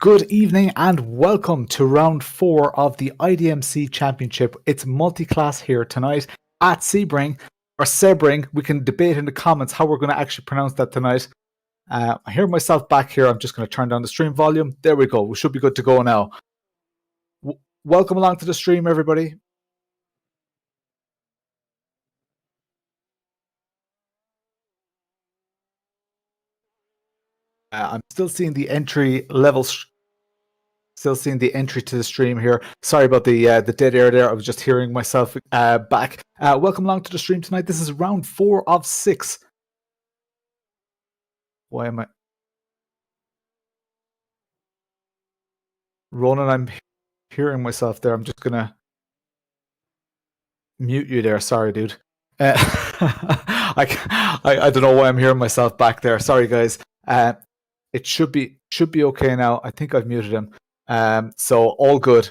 Good evening and welcome to round 4 of the IDMC Championship. It's multi-class here tonight at Sebring, or Sebring. We can debate in the comments how we're going to actually pronounce that tonight. I hear myself back here. I'm just going to turn down the stream volume. There we go. We should be good to go now. Welcome along to the stream, everybody. I'm still seeing the entry levels. Still seeing the entry to the stream here. Sorry about the dead air there. I was just hearing myself back. Welcome along to the stream tonight. This is round 4 of 6. Why am I... Ronan, I'm hearing myself there. I'm just going to mute you there. Sorry, dude. I don't know why I'm hearing myself back there. Sorry, guys. It should be okay now. I think I've muted him. So all good.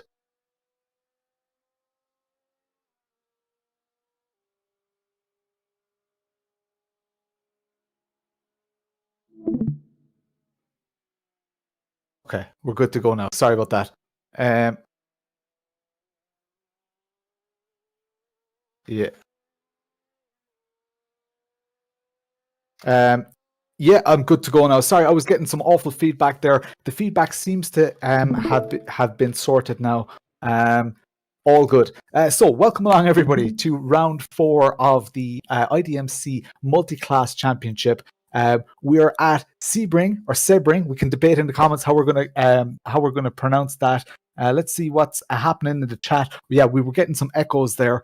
Okay, we're good to go now. Sorry about that. Yeah. Yeah, I'm good to go now. Sorry, I was getting some awful feedback there. The feedback seems to have been sorted now. All good. So welcome along, everybody, to round 4 of the IDMC Multi-Class Championship. We are at Sebring or Sebring. We can debate in the comments how we're gonna pronounce that. Let's see what's happening in the chat. Yeah, we were getting some echoes there.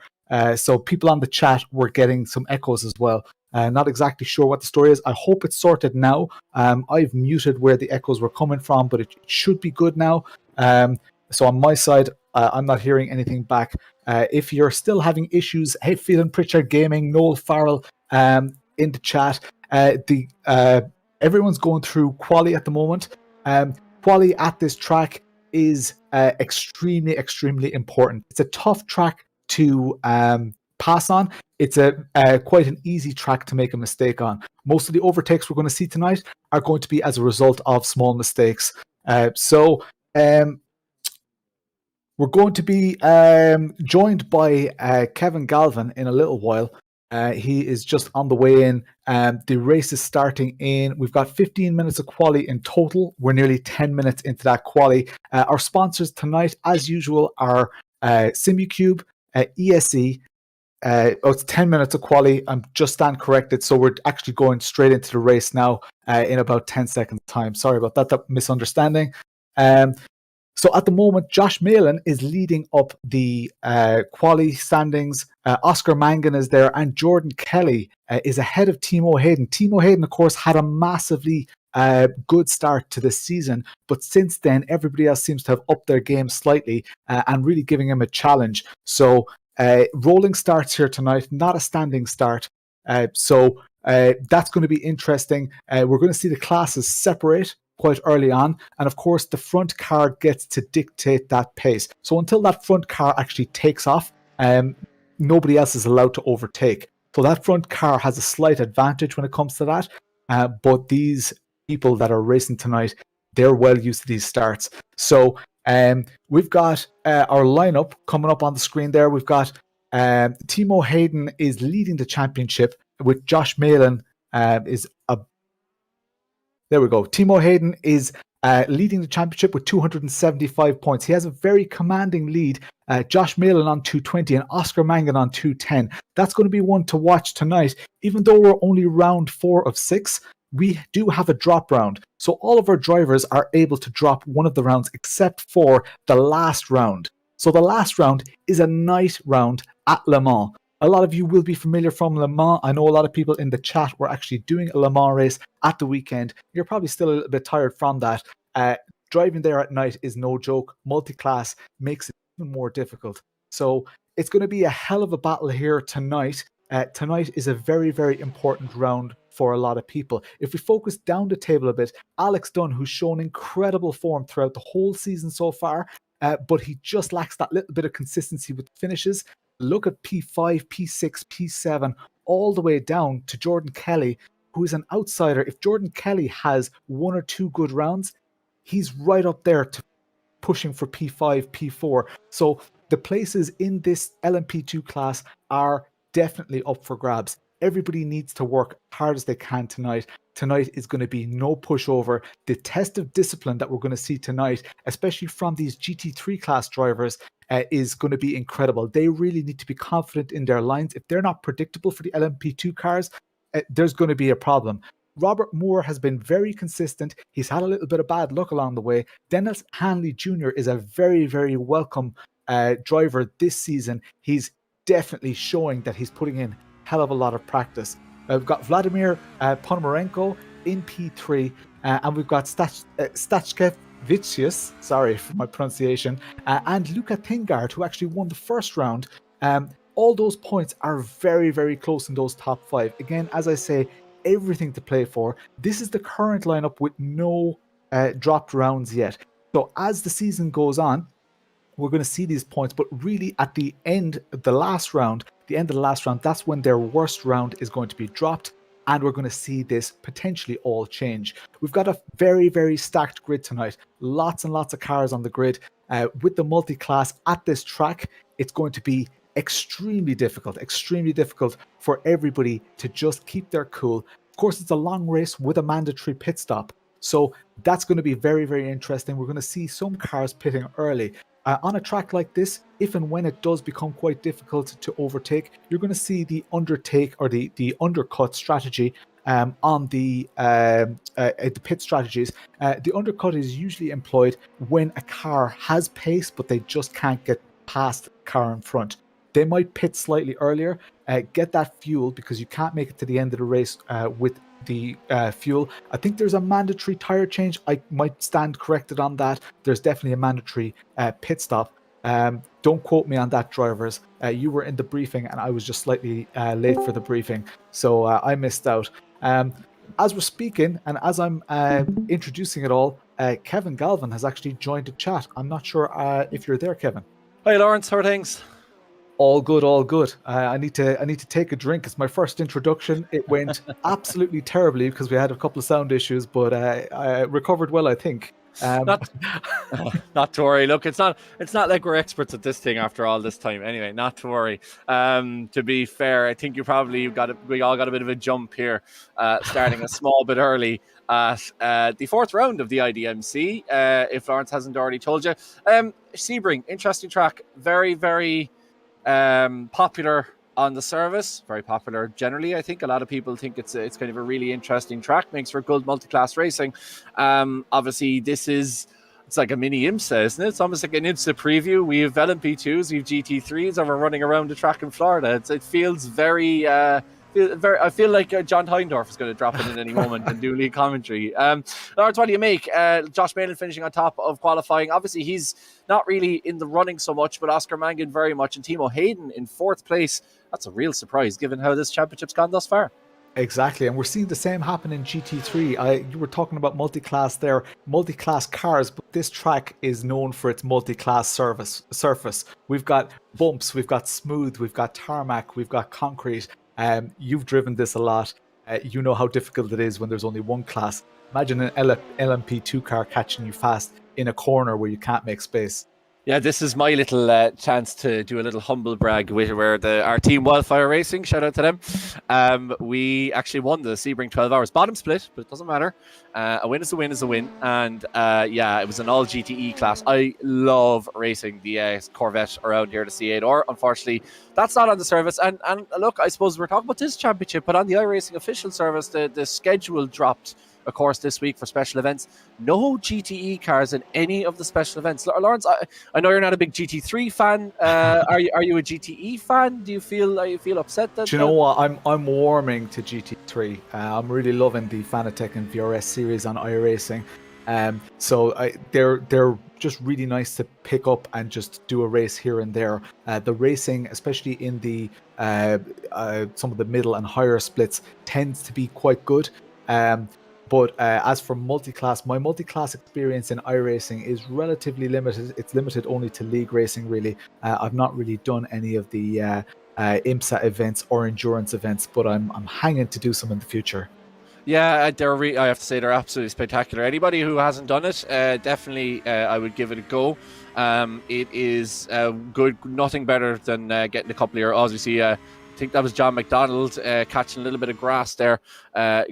So people on the chat were getting some echoes as well. Not exactly sure what the story is. I hope it's sorted now. I've muted where the echoes were coming from, but it should be good now. So on my side, I'm not hearing anything back. If you're still having issues, hey, Phelan Pritchard Gaming, Noel Farrell in the chat. Everyone's going through quali at the moment. Quali at this track is extremely important. It's a tough track to pass on. It's quite an easy track to make a mistake on. Most of the overtakes we're going to see tonight are going to be as a result of small mistakes. We're going to be joined by Kevin Galvin in a little while. He is just on the way in. The race is starting in. We've got 15 minutes of quali in total. We're nearly 10 minutes into that quali. Our sponsors tonight, as usual, are Simucube, ESE. It's 10 minutes of quali. I'm just stand corrected. So we're actually going straight into the race now in about 10 seconds time. Sorry about that misunderstanding. So at the moment, Josh Malin is leading up the quali standings. Oscar Mangan is there, and Jordan Kelly is ahead of Timo Hayden. Timo Hayden, of course, had a massively good start to this season, but since then, everybody else seems to have upped their game slightly and really giving him a challenge. So rolling starts here tonight, not a standing start. So that's going to be interesting. We're going to see the classes separate quite early on, and of course the front car gets to dictate that pace. So until that front car actually takes off, nobody else is allowed to overtake. So that front car has a slight advantage when it comes to that, but these people that are racing tonight, they're well used to these starts. So we've got our lineup coming up on the screen there. We've got Timo Hayden is leading the championship, with Josh Malin there we go. Timo Hayden is leading the championship with 275 points. He has a very commanding lead. Josh Malin on 220 and Oscar Mangan on 210. That's going to be one to watch tonight. Even though we're only round 4 of 6, we do have a drop round. So all of our drivers are able to drop one of the rounds except for the last round. So the last round is a night round at Le Mans. A lot of you will be familiar from Le Mans. I know a lot of people in the chat were actually doing a Le Mans race at the weekend. You're probably still a little bit tired from that. Driving there at night is no joke. Multi-class makes it even more difficult. So it's going to be a hell of a battle here tonight. Tonight is a very important round for a lot of people. If we focus down the table a bit, Alex Dunn, who's shown incredible form throughout the whole season so far, but he just lacks that little bit of consistency with finishes. Look at P5, P6, P7, all the way down to Jordan Kelly, who is an outsider. If Jordan Kelly has 1 or 2 good rounds, he's right up there to pushing for P5, P4. So the places in this LMP2 class are definitely up for grabs. Everybody needs to work hard as they can tonight. Tonight is going to be no pushover. The test of discipline that we're going to see tonight, especially from these GT3 class drivers, is going to be incredible. They really need to be confident in their lines. If they're not predictable for the LMP2 cars, there's going to be a problem. Robert Moore has been very consistent. He's had a little bit of bad luck along the way. Dennis Hanley Jr. is a very, very welcome driver this season. He's definitely showing that he's putting in a hell of a lot of practice. We've got Vladimir Ponomarenko in P3, and we've got Stachkevicius, sorry for my pronunciation, and Luca Thingard, who actually won the first round. All those points are very, very close in those top 5. Again, as I say, everything to play for. This is the current lineup with no dropped rounds yet. So as the season goes on, we're going to see these points, but really at the end of the last round, that's when their worst round is going to be dropped, and we're going to see this potentially all change. We've got a very, very stacked grid tonight. Lots and lots of cars on the grid. With the multi-class at this track, it's going to be extremely difficult for everybody to just keep their cool. Of course, it's a long race with a mandatory pit stop. So that's going to be very, very interesting. We're going to see some cars pitting early. On a track like this, if and when it does become quite difficult to overtake, you're going to see the undertake or the undercut strategy on the pit strategies. The undercut is usually employed when a car has pace, but they just can't get past the car in front. They might pit slightly earlier, get that fuel, because you can't make it to the end of the race with the fuel. I think there's a mandatory tire change. I might stand corrected on that. There's definitely a mandatory pit stop. Don't quote me on that, drivers. You were in the briefing and I was just slightly late for the briefing, so I missed out. As we're speaking and as I'm introducing it all, Kevin Galvin has actually joined the chat. I'm not sure if you're there, Kevin. Hi, Lawrence. How are things? All good, all good. I need to take a drink. It's my first introduction. It went absolutely terribly because we had a couple of sound issues, but I recovered well, I think. Not to worry. Look, it's not like we're experts at this thing after all this time. Anyway, not to worry. To be fair, I think we all got a bit of a jump here, starting a small bit early at the 4th round of the IDMC. If Lawrence hasn't already told you, Sebring, interesting track, very, very popular on the service, very popular generally. I think a lot of people think it's kind of a really interesting track, makes for good multi-class racing. Obviously it's like a mini IMSA, isn't it? It's almost like an IMSA preview. We have LMP2s, we have GT3s, and we're running around the track in Florida. It feels very I feel like John Heindorf is going to drop in at any moment and do lead commentary. Lawrence, what do you make? Josh Malin finishing on top of qualifying. Obviously, he's not really in the running so much, but Oscar Mangan very much, and Timo Hayden in 4th place. That's a real surprise, given how this championship's gone thus far. Exactly, and we're seeing the same happen in GT3. You were talking about multi-class there, multi-class cars, but this track is known for its multi-class surface. We've got bumps, we've got smooth, we've got tarmac, we've got concrete. You've driven this a lot. You know how difficult it is when there's only one class. Imagine an LMP2 car catching you fast in a corner where you can't make space. Yeah, this is my little chance to do a little humble brag where our team Wildfire Racing, shout out to them. We actually won the Sebring 12 hours bottom split, but it doesn't matter. A win is a win is a win. And it was an all GTE class. I love racing the Corvette around here, the C8R. Unfortunately, that's not on the service. And look, I suppose we're talking about this championship, but on the iRacing official service, the schedule dropped, of course, this week for special events. No GTE cars in any of the special events. Lawrence, I know you're not a big GT3 fan. Are you a GTE fan? Do you feel upset that? Do you know what? I'm warming to GT3. I'm really loving the Fanatec and VRS series on iRacing. So they're just really nice to pick up and just do a race here and there. The racing, especially in the some of the middle and higher splits, tends to be quite good. But as for multi-class, my multi-class experience in iRacing is relatively limited. It's limited only to league racing, really. I've not really done any of the IMSA events or endurance events, but I'm hanging to do some in the future. Yeah, I have to say they're absolutely spectacular. Anybody who hasn't done it, definitely, I would give it a go. It is good, nothing better than getting a couple of your Aussie. See, I think that was John McDonald catching a little bit of grass there,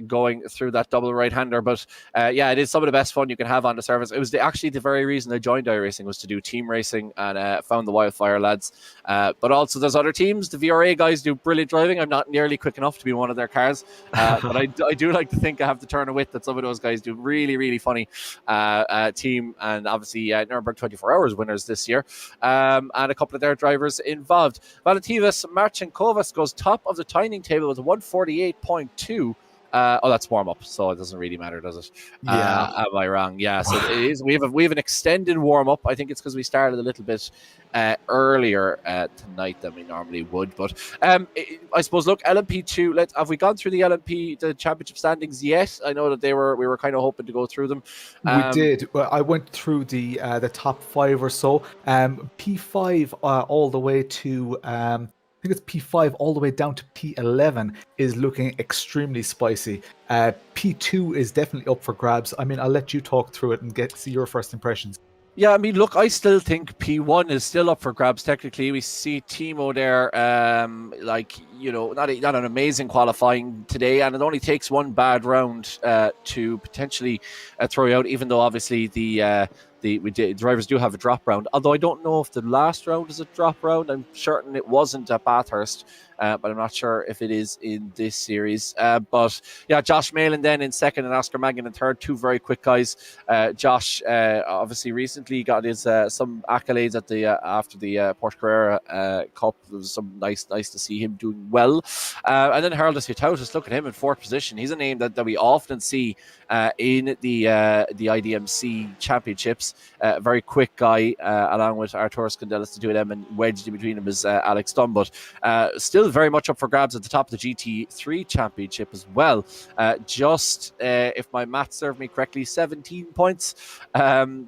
going through that double right-hander. But yeah, it is some of the best fun you can have on the surface. It was actually the very reason I joined iRacing was to do team racing, and found the Wildfire lads. But also there's other teams. The VRA guys do brilliant driving. I'm not nearly quick enough to be one of their cars, but I do like to think I have the turn of wit that some of those guys do. Really, really funny team, and obviously Nuremberg 24 Hours winners this year, and a couple of their drivers involved. Valentivas Marcinkovas goes top of the timing table with a 148.2. Oh, that's warm up, so it doesn't really matter, does it? Yeah. Am I wrong? Yeah, so it is. We have an extended warm up. I think it's because we started a little bit earlier tonight than we normally would. But I suppose, look, LMP2. Have we gone through the championship standings yet? I know that we were kind of hoping to go through them. We did. Well, I went through the top 5 or so. P5 all the way to I think it's P5 all the way down to P11 is looking extremely spicy. P2 is definitely up for grabs. I mean, I'll let you talk through it and see your first impressions. Yeah, I mean, look, I still think P1 is still up for grabs. Technically, we see Timo there, not an amazing qualifying today, and it only takes one bad round to potentially throw you out. Even though obviously the drivers do have a drop round. Although I don't know if the last round is a drop round. I'm certain it wasn't at Bathurst. But I'm not sure if it is in this series. But yeah, Josh Malin then in second and Oscar Mangan in third. Two very quick guys. Josh obviously recently got his some accolades at the after the Porsche Carrera Cup. It was some nice to see him doing well. And then Haraldus Jutautas, look at him in fourth position. He's a name that we often see in the IDMC championships. Very quick guy, along with Artur Skandelis to do them, and wedged in between them is Alex Dunn. But still very much up for grabs at the top of the GT3 championship as well. Just, if my maths serve me correctly, 17 points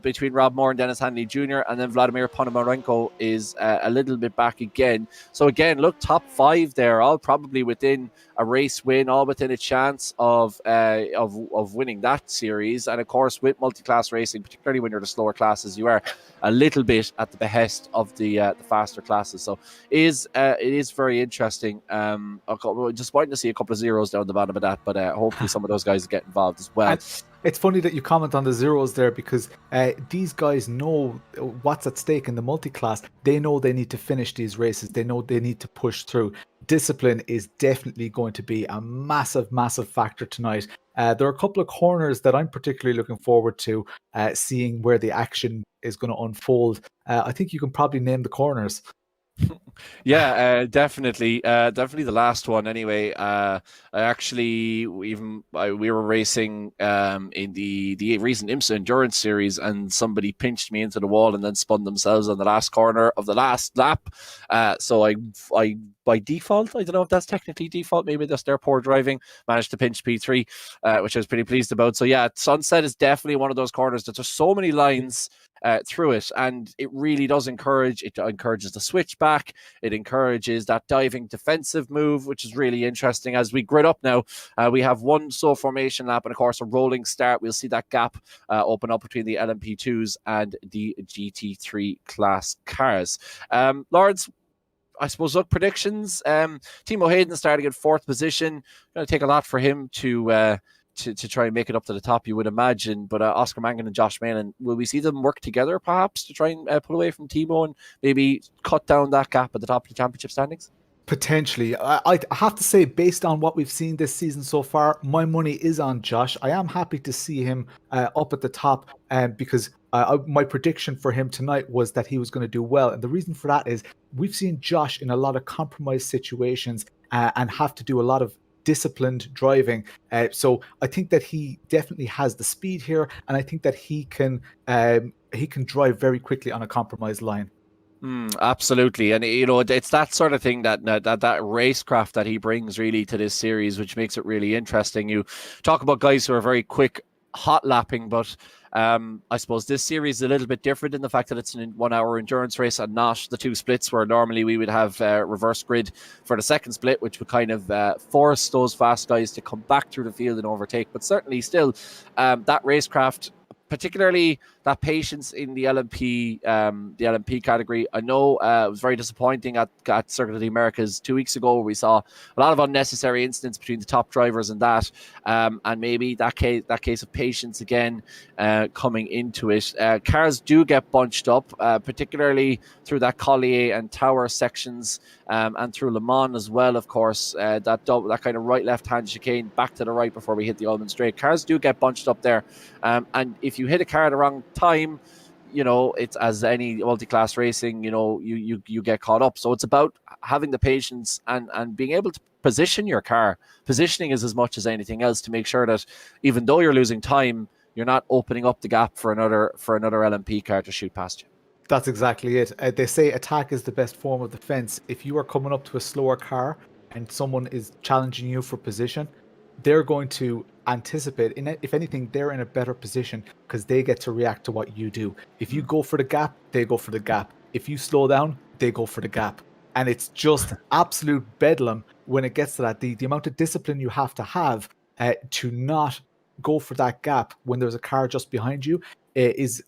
between Rob Moore and Dennis Hanley Jr. And then Vladimir Ponomarenko is a little bit back again. So again, look, top 5 there, all probably within a race win, all within a chance of winning that series. And of course, with multi-class racing, particularly when you're the slower classes, you are a little bit at the behest of the faster classes. So it is very interesting. Just waiting to see a couple of zeros down the bottom of that, but hopefully some of those guys get involved as well. And it's funny that you comment on the zeros there, because these guys know what's at stake in the multi-class. They know they need to finish these races. They know they need to push through. Discipline is definitely going to be a massive factor tonight. There are a couple of corners that I'm particularly looking forward to seeing where the action is going to unfold. I think you can probably name the corners. Yeah, definitely the last one anyway. We were racing in the recent IMSA endurance series, and somebody pinched me into the wall and then spun themselves on the last corner of the last lap. So I by default, I don't know if that's technically default, maybe that's their poor driving, managed to pinch P3, which I was pretty pleased about. So yeah, Sunset is definitely one of those corners that there's so many lines through it, and it really does encourages the switchback. It encourages that diving defensive move, which is really interesting. As we grid up now, we have one slow formation lap and of course a rolling start. We'll see that gap open up between the LMP2s and the GT3 class cars. Lawrence, I suppose, look, predictions. Timo Hayden starting in fourth position. Going to take a lot for him to try and make it up to the top, you would imagine. But Oscar Mangan and Josh Malin, will we see them work together perhaps to try and pull away from Timo and maybe cut down that gap at the top of the championship standings? Potentially. I have to say, based on what we've seen this season so far, my money is on Josh. I am happy to see him up at the top, because my prediction for him tonight was that he was going to do well. And the reason for that is we've seen Josh in a lot of compromised situations and have to do a lot of disciplined driving. So I think that he definitely has the speed here, and I think that he can drive very quickly on a compromised line. Absolutely, and it's that sort of thing that racecraft that he brings really to this series, which makes it really interesting. You talk about guys who are very quick hot lapping, but I suppose this series is a little bit different in the fact that it's an 1 hour endurance race and not the two splits where normally we would have reverse grid for the second split, which would kind of force those fast guys to come back through the field and overtake. But certainly still, that racecraft, particularly that patience in the LMP category. I know it was very disappointing at Circuit of the Americas 2 weeks ago, where we saw a lot of unnecessary incidents between the top drivers and that, and maybe that case of patience again coming into it. Cars do get bunched up, particularly through that Collier and Tower sections, and through Le Mans as well. Of course, that kind of right-left hand chicane back to the right before we hit the Ulman Straight. Cars do get bunched up there, and if you hit a car at the wrong time, it's as any multi-class racing, you get caught up. So it's about having the patience and being able to position your car. Positioning is as much as anything else to make sure that even though you're losing time, you're not opening up the gap for another LMP car to shoot past you. That's exactly it. They say attack is the best form of defense. If you are coming up to a slower car and someone is challenging you for position, they're going to anticipate. If anything, they're in a better position because they get to react to what you do. If you go for the gap, they go for the gap. If you slow down, they go for the gap. And it's just absolute bedlam when it gets to that. The amount of discipline you have to not go for that gap when there's a car just behind you it's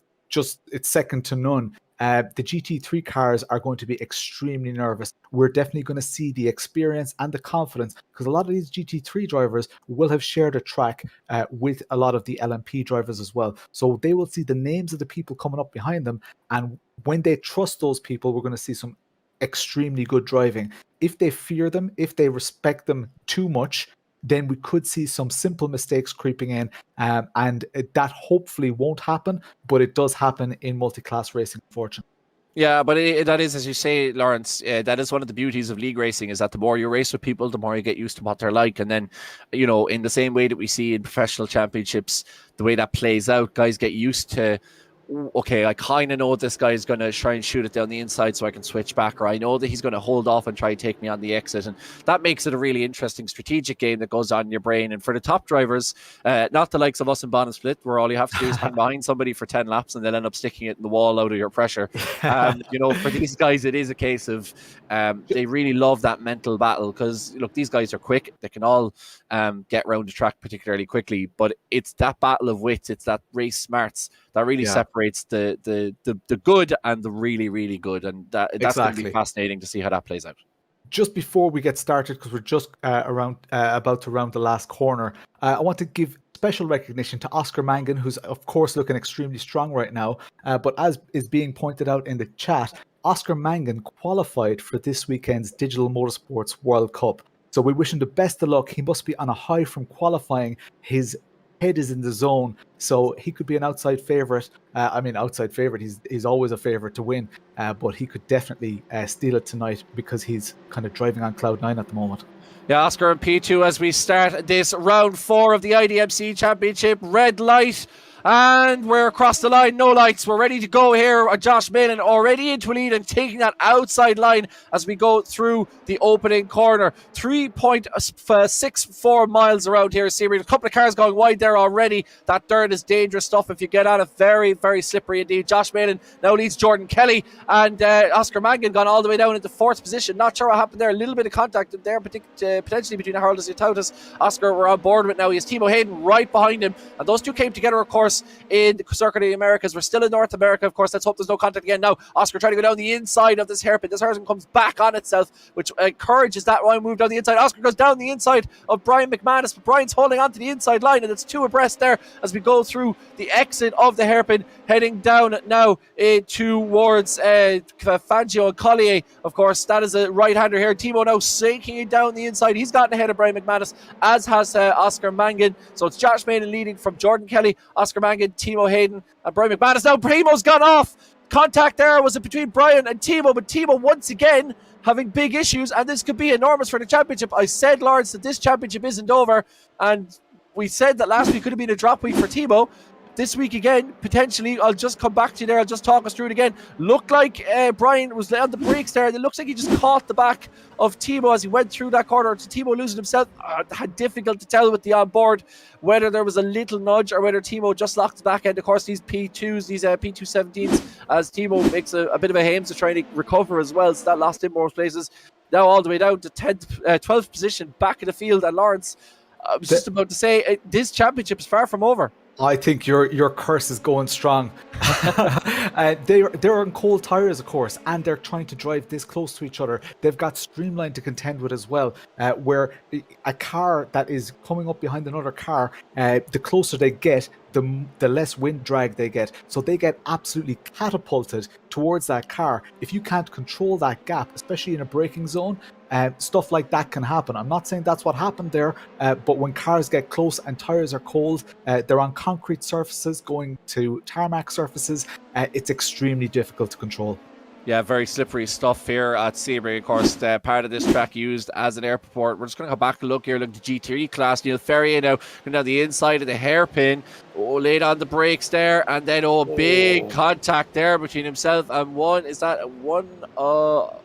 second to none. The GT3 cars are going to be extremely nervous. We're definitely going to see the experience and the confidence, because a lot of these GT3 drivers will have shared a track with a lot of the LMP drivers as well. So they will see the names of the people coming up behind them. And when they trust those people, we're going to see some extremely good driving. If they fear them, if they respect them too much, then we could see some simple mistakes creeping in, and that hopefully won't happen, but it does happen in multi-class racing, unfortunately. Yeah, but that is, as you say, Lawrence, that is one of the beauties of league racing, is that the more you race with people, the more you get used to what they're like. And then, in the same way that we see in professional championships, the way that plays out, guys get used to, okay, I kind of know this guy is going to try and shoot it down the inside so I can switch back, or I know that he's going to hold off and try and take me on the exit. And that makes it a really interesting strategic game that goes on in your brain. And for the top drivers, not the likes of us in Bonnet Split, where all you have to do is hang behind somebody for 10 laps and they'll end up sticking it in the wall out of your pressure. For these guys, it is a case of they really love that mental battle, because, look, these guys are quick. They can all get around the track particularly quickly, but it's that battle of wits, it's that race smarts that really separates the good and the really, really good. And that's going to be fascinating to see how that plays out. Just before we get started, because we're just about to round the last corner, I want to give special recognition to Oscar Mangan, who's of course looking extremely strong right now. But as is being pointed out in the chat, Oscar Mangan qualified for this weekend's Digital-Motorsports World Cup. So we wish him the best of luck. He must be on a high from qualifying. His head is in the zone, so he could be an outside favorite. Outside favorite. He's always a favorite to win, but he could definitely steal it tonight, because he's kind of driving on cloud nine at the moment. Yeah, Oscar and P2 as we start this round 4 of the IDMC Championship. Red light. And we're across the line, no lights. We're ready to go here. Josh Malin already into a lead and taking that outside line as we go through the opening corner. 3.64 miles around here, Sebring. A couple of cars going wide there already. That dirt is dangerous stuff if you get on it. Very, very slippery indeed. Josh Malin now leads Jordan Kelly, and Oscar Mangan gone all the way down into 4th position. Not sure what happened there. A little bit of contact there, potentially between Harold Zitautas. Oscar, we're on board with it now. He has Timo Hayden right behind him, and those two came together, of course, in the Circuit of the Americas. We're still in North America, of course. Let's hope there's no contact again now. Oscar trying to go down the inside of this hairpin. This hairpin comes back on itself, which encourages that Ryan move down the inside. Oscar goes down the inside of Brian McManus, but Brian's holding on to the inside line, and it's 2 abreast there as we go through the exit of the hairpin, heading down now towards Fangio and Collier. Of course, that is a right-hander here. Timo now sinking it down the inside. He's gotten ahead of Brian McManus, as has Oscar Mangan. So it's Josh Malin leading from Jordan Kelly, Oscar Mangan, Timo Hayden, and Brian McManus. Now Primo's gone off. Contact there was between Brian and Timo, but Timo once again having big issues, and this could be enormous for the championship. I said, Lawrence, that this championship isn't over, and we said that last week could have been a drop week for Timo. this week again, potentially, I'll just come back to you there. I'll just talk us through it again. Looked like Brian was on the brakes there. It looks like he just caught the back of Timo as he went through that corner. To Timo losing himself, had difficult to tell with the onboard whether there was a little nudge or whether Timo just locked the back end. Of course, these P2s, these P217s, as Timo makes a bit of a hames to try to recover as well. So that lost him more places. Now all the way down to 12th position, back in the field. And Lawrence, I was just about to say, this championship is far from over. I think your curse is going strong. They're on cold tires, of course, and they're trying to drive this close to each other. They've got Streamline to contend with as well, where a car that is coming up behind another car, the closer they get, the less wind drag they get. So they get absolutely catapulted towards that car. If you can't control that gap, especially in a braking zone, stuff like that can happen. I'm not saying that's what happened there, but when cars get close and tires are cold, they're on concrete surfaces going to tarmac surfaces, it's extremely difficult to control. Yeah, very slippery stuff here at Sebring. Of course, part of this track used as an airport. We're just going to go back and look here. Look, the GT3 class. Neil Ferrier now going down the inside of the hairpin. Oh, laid on the brakes there. And then, big contact there between himself and one. Is that one?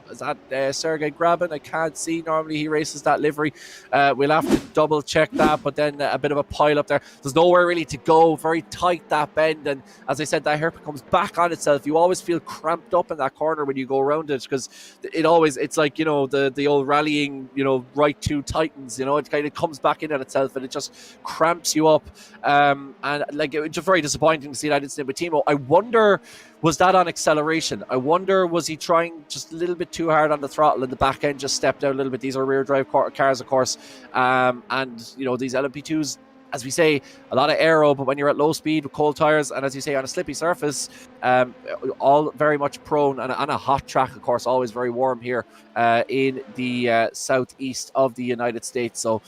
Is that Sergey Grabin? I can't see. Normally he races that livery. We'll have to double check that, but then a bit of a pile up there. There's nowhere really to go. Very tight that bend, and as I said, that hairpin comes back on itself. You always feel cramped up in that corner when you go around it, because it's like, the old rallying, right two titans, it kind of comes back in on itself and it just cramps you up. And like, it was just very disappointing to see that incident with Timo. I wonder, was that on acceleration? I wonder, was he trying just a little bit too hard on the throttle and the back end just stepped out a little bit? These are rear drive cars, of course. And these LMP2s, as we say, a lot of aero, but when you're at low speed with cold tires, and as you say, on a slippy surface, all very much prone, and on a hot track, of course, always very warm here in the southeast of the United States. So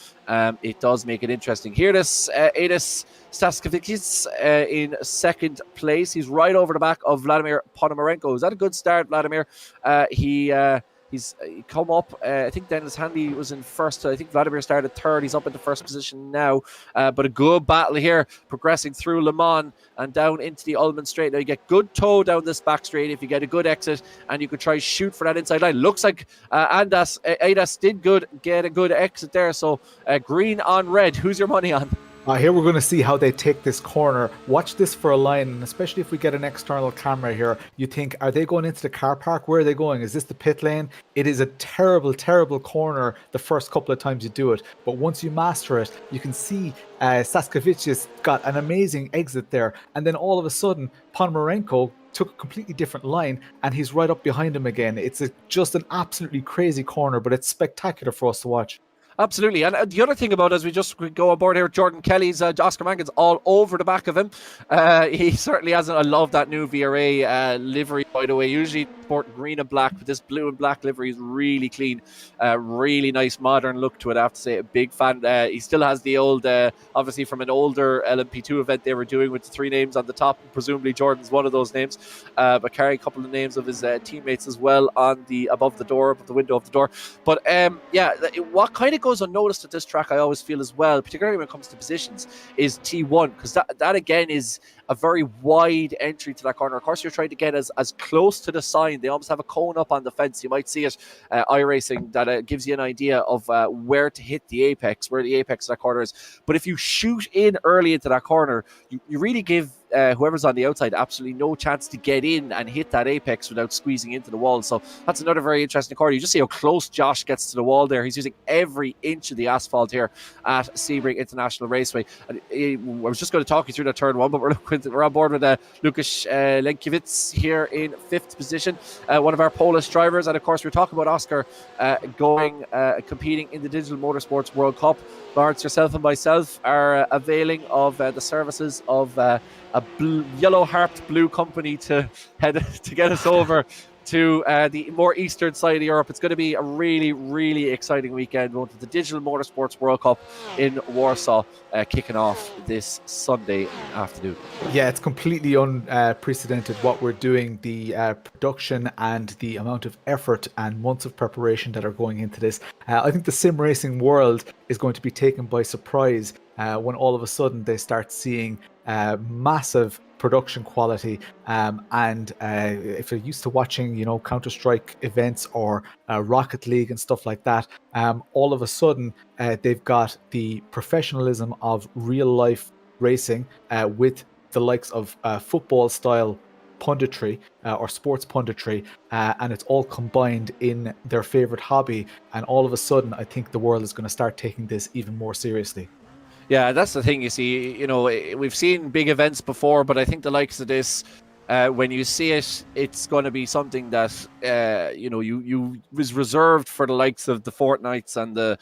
it does make it interesting. Here, this Adis Staskevicius in second place. He's right over the back of Vladimir Ponomarenko. Is that a good start, Vladimir? He's come up. I think Dennis Handy was in first. I think Vladimir started third. He's up into first position now. But a good battle here, progressing through Le Mans and down into the Ulman Straight. Now you get good tow down this back straight if you get a good exit, and you could try shoot for that inside line. Looks like Adas did get a good exit there. So green on red. Who's your money on? Here we're going to see how they take this corner. Watch this for a line, and especially if we get an external camera here, you think, are they going into the car park? Where are they going? Is this the pit lane? It is a terrible, terrible corner the first couple of times you do it. But once you master it, you can see Staskevicius got an amazing exit there. And then all of a sudden, Ponomarenko took a completely different line, and he's right up behind him again. It's just an absolutely crazy corner, but it's spectacular for us to watch. Absolutely. And the other thing about, as we just go on board here, Jordan Kelly's Oscar Mangan's all over the back of him. He certainly hasn't. I love that new VRA livery, by the way. Usually sport green and black, but this blue and black livery is really clean. Really nice modern look to it, I have to say. A big fan. He still has the old, obviously from an older LMP2 event they were doing with the three names on the top. Presumably Jordan's one of those names. But carry a couple of names of his teammates as well on the above the window of the door. But what kind of goes unnoticed at this track, I always feel as well, particularly when it comes to positions, is T1, because that again is a very wide entry to that corner. Of course, you're trying to get as close to the sign. They almost have a cone up on the fence. You might see it iRacing, that gives you an idea of where to hit the apex, where the apex of that corner is. But if you shoot in early into that corner, you really give whoever's on the outside absolutely no chance to get in and hit that apex without squeezing into the wall. So that's another very interesting corner. You just see how close Josh gets to the wall there. He's using every inch of the asphalt here at Sebring International Raceway. And I was just going to talk you through that turn one, but we're on board with Lukasz Lenkiewicz here in fifth position, one of our Polish drivers. And of course, we're talking about Oscar competing in the Digital-Motorsports World Cup. Lawrence, yourself and myself are availing of the services of a yellow-harped blue company to get us over to the more eastern side of Europe. It's going to be a really, really exciting weekend going to the Digital-Motorsports World Cup in Warsaw, kicking off this Sunday afternoon. Yeah, it's completely unprecedented what we're doing, the production and the amount of effort and months of preparation that are going into this. I think the sim racing world is going to be taken by surprise when all of a sudden they start seeing massive production quality, and if you're used to watching, Counter-Strike events or Rocket League and stuff like that, all of a sudden they've got the professionalism of real life racing with the likes of football style punditry or sports punditry, and it's all combined in their favorite hobby. And all of a sudden, I think the world is going to start taking this even more seriously. Yeah, that's the thing. You see, we've seen big events before, but I think the likes of this, when you see it, it's going to be something that you was reserved for the likes of the Fortnites and the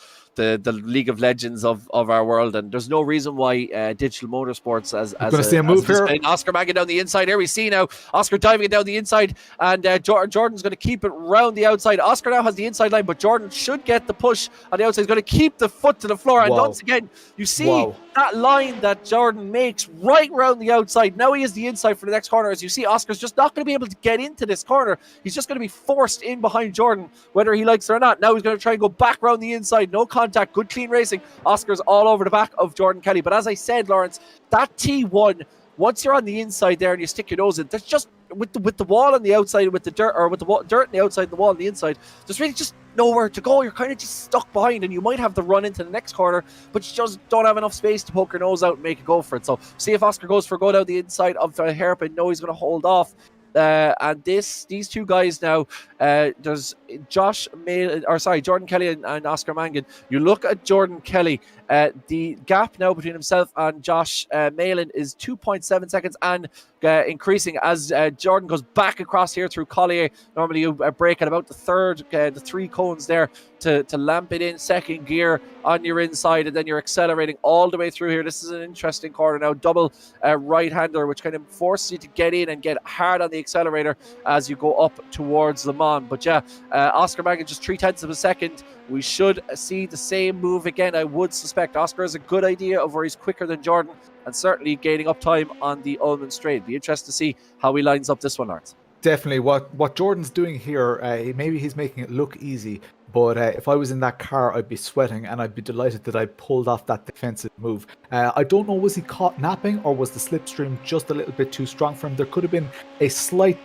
League of Legends of our world. And there's no reason why Digital-Motorsports as going to see a move here. Oscar Mangan down the inside. Here we see now Oscar diving it down the inside, and Jordan's going to keep it round the outside. Oscar now has the inside line, but Jordan should get the push on the outside. He's going to keep the foot to the floor. And once again, you see that line that Jordan makes right around the outside. Now he is the inside for the next corner. As you see, Oscar's just not going to be able to get into this corner. He's just going to be forced in behind Jordan, whether he likes it or not. Now he's going to try and go back around the inside. No contact. Good clean racing. Oscar's all over the back of Jordan Kelly. But as I said, Lawrence, that T1, once you're on the inside there and you stick your nose in, there's just with the wall on the outside, with the dirt, or with the dirt on the outside, the wall on the inside, there's really just nowhere to go. You're kind of just stuck behind, and you might have to run into the next corner, but you just don't have enough space to poke your nose out and make a go for it. So see if Oscar goes for a go down the inside of the hairpin. No, he's going to hold off. And these two guys now, there's Jordan Kelly and Oscar Mangan. You look at Jordan Kelly, the gap now between himself and Josh Malin is 2.7 seconds and increasing as Jordan goes back across here through Collier. Normally you brake at about the three cones there to lamp it in second gear on your inside, and then you're accelerating all the way through here. This is an interesting corner now, double right-hander, which kind of forces you to get in and get hard on the accelerator as you go up towards Le Mans. But yeah, Oscar Mangan just 0.3 of a second. We should see the same move again. I would suspect Oscar has a good idea of where he's quicker than Jordan, and certainly gaining up time on the Ulman Straight. Be interested to see how he lines up this one, Lawrence. Definitely. What Jordan's doing here, maybe he's making it look easy, but if I was in that car, I'd be sweating, and I'd be delighted that I pulled off that defensive move. I don't know, was he caught napping, or was the slipstream just a little bit too strong for him? There could have been a slight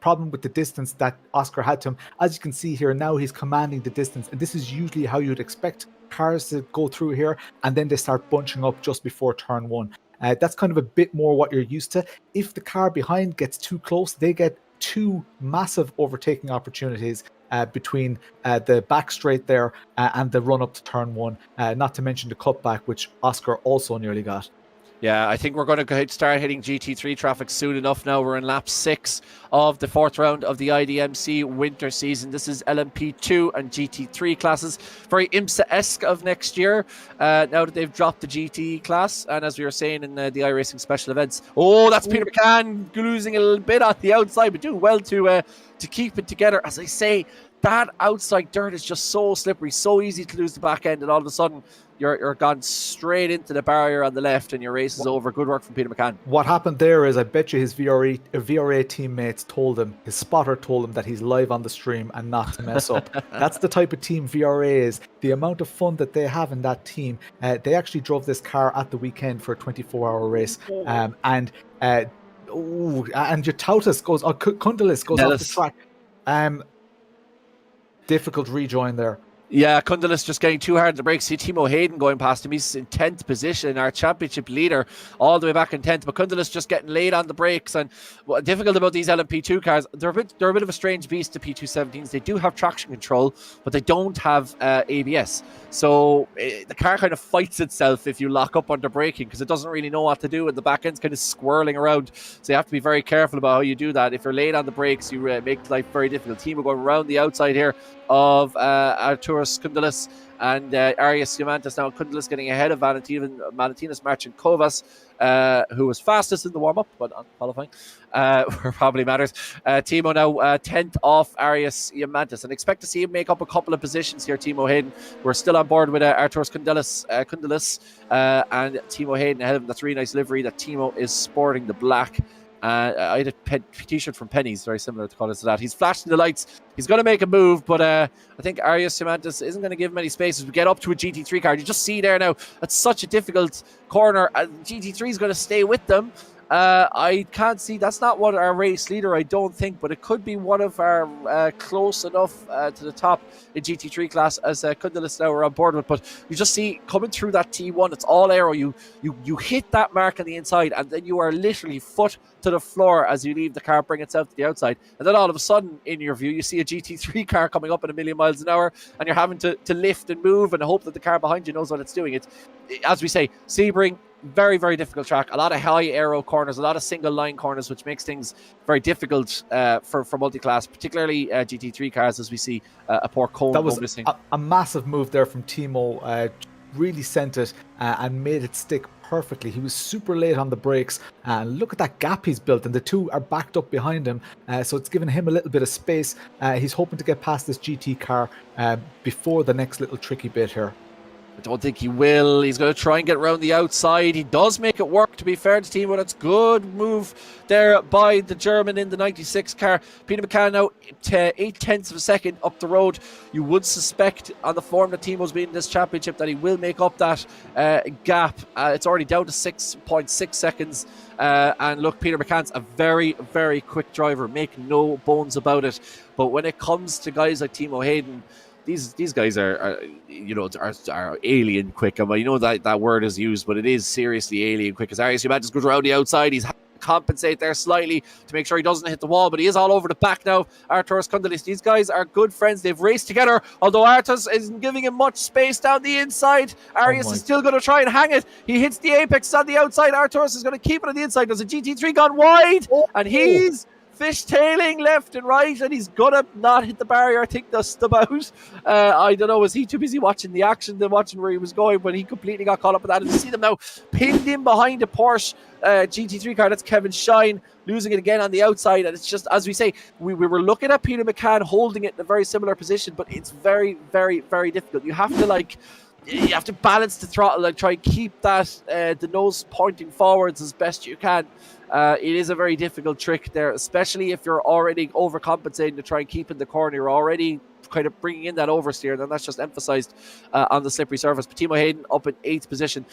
problem with the distance that Oscar had to him. As you can see here, now he's commanding the distance, and this is usually how you'd expect cars to go through here, and then they start bunching up just before turn one. That's kind of a bit more what you're used to. If the car behind gets too close, they get two massive overtaking opportunities between the back straight there and the run up to turn one, not to mention the cutback, which Oscar also nearly got. Yeah, I think we're going to start hitting GT3 traffic soon enough now. We're in lap 6 of the 4th round of the IDMC winter season. This is LMP2 and GT3 classes. Very IMSA-esque of next year, now that they've dropped the GT class. And as we were saying in the iRacing special events, that's Peter McCann losing a little bit on the outside, but doing well to keep it together. As I say, that outside dirt is just so slippery, so easy to lose the back end, and all of a sudden you're gone straight into the barrier on the left, and your race is over. Good work from Peter McCann. What happened there is, I bet you his VRA teammates told him, his spotter told him that he's live on the stream and not to mess up. That's the type of team VRA is. The amount of fun that they have in that team. They actually drove this car at the weekend for a 24-hour race, and your Tautas goes, Kundelis goes off the track. Difficult rejoin there. Yeah, Kundelis just getting too hard to brake. See Timo Hayden going past him. He's in 10th position, our championship leader, all the way back in 10th. But Kundelis just getting laid on the brakes. And what difficult about these LMP2 cars, they're a bit of a strange beast to P217s. They do have traction control, but they don't have ABS. So the car kind of fights itself if you lock up under braking, because it doesn't really know what to do, and the back end's kind of swirling around. So you have to be very careful about how you do that. If you're late on the brakes, you make life very difficult. Timo going around the outside here of Arturas Kundelis and Arias Diamantis. Now Kundelis getting ahead of Valentinas Marcinkovas, who was fastest in the warm-up, but on qualifying, where probably matters. Timo now 10th off Arias Diamantis, and expect to see him make up a couple of positions here, Timo Hayden. We're still on board with Arturas Kundelis and Timo Hayden ahead of him. That's a really nice livery that Timo is sporting, the black I had a t-shirt from Penny's, very similar to colours to that. He's flashing the lights. He's going to make a move, but I think Arias Simantis isn't going to give him any space as we get up to a GT3 car. You just see there now, that's such a difficult corner. GT3 is going to stay with them. I can't see, that's not what our race leader, I don't think, but it could be one of our close enough to the top in GT3 class as Kundalis now are on board with. But you just see coming through that T1, it's all aero. You hit that mark on the inside, and then you are literally foot to the floor as you leave the car, bring itself to the outside. And then all of a sudden, in your view, you see a GT3 car coming up at 1,000,000 miles an hour, and you're having to lift and move and hope that the car behind you knows what it's doing. It's, as we say, Sebring, very, very difficult track. A lot of high aero corners, a lot of single line corners, which makes things very difficult for multi-class, particularly GT3 cars, as we see a poor cone that was missing. A massive move there from Timo. Really sent it and made it stick perfectly. He was super late on the brakes, and look at that gap he's built, and the two are backed up behind him, so it's given him a little bit of space. He's hoping to get past this GT car before the next little tricky bit here. I don't think he will. He's going to try and get around the outside. He does make it work, to be fair to Timo. That's good move there by the German in the 96 car. Peter McCann now 8/10 of a second up the road. You would suspect on the form that Timo's been in this championship that he will make up that gap. It's already down to 6.6 seconds. And look, Peter McCann's a very, very quick driver. Make no bones about it. But when it comes to guys like Timo Hayden, these guys are alien quick. I mean, you know that word is used, but it is seriously alien quick. As Arias Simantis goes around the outside, he's compensate there slightly to make sure he doesn't hit the wall, but he is all over the back now. Arturas Kundalis, these guys are good friends. They've raced together, although Arturas isn't giving him much space down the inside. Arias is still going to try and hang it. He hits the apex on the outside. Arturas is going to keep it on the inside. There's a GT3 gone wide, and he's fishtailing left and right, and he's gonna not hit the barrier. I think just about. I don't know, was he too busy watching the action than watching where he was going, but he completely got caught up in that. And you see them now pinned in behind a Porsche GT3 car. That's Kevin Shine losing it again on the outside, and it's just, as we say, we were looking at Peter McCann holding it in a very similar position, but it's very, very, very difficult. You have to balance the throttle and try and keep that the nose pointing forwards as best you can. It is a very difficult trick there, especially if you're already overcompensating to try and keep in the corner. You're already kind of bringing in that oversteer, and that's just emphasized on the slippery surface. But Timo Hayden up in 8th position.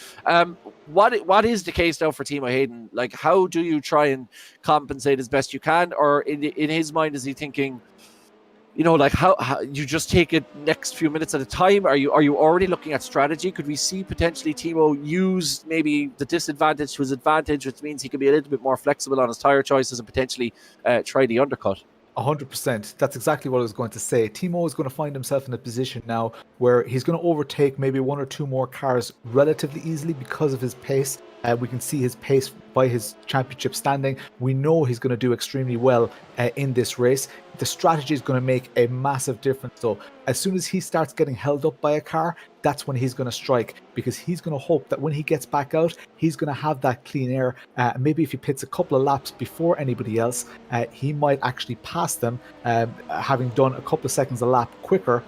What is the case now for Timo Hayden? Like, how do you try and compensate as best you can? Or in his mind, is he thinking, you know, like how you just take it next few minutes at a time? Are you already looking at strategy? Could we see potentially Timo use maybe the disadvantage to his advantage, which means he could be a little bit more flexible on his tire choices and potentially try the undercut? 100%. That's exactly what I was going to say. Timo is going to find himself in a position now where he's going to overtake maybe one or two more cars relatively easily because of his pace. We can see his pace by his championship standing. We know he's going to do extremely well in this race. The strategy is going to make a massive difference. So as soon as he starts getting held up by a car, that's when he's going to strike, because he's going to hope that when he gets back out, he's going to have that clean air. Maybe if he pits a couple of laps before anybody else, he might actually pass them, having done a couple of seconds a lap quicker.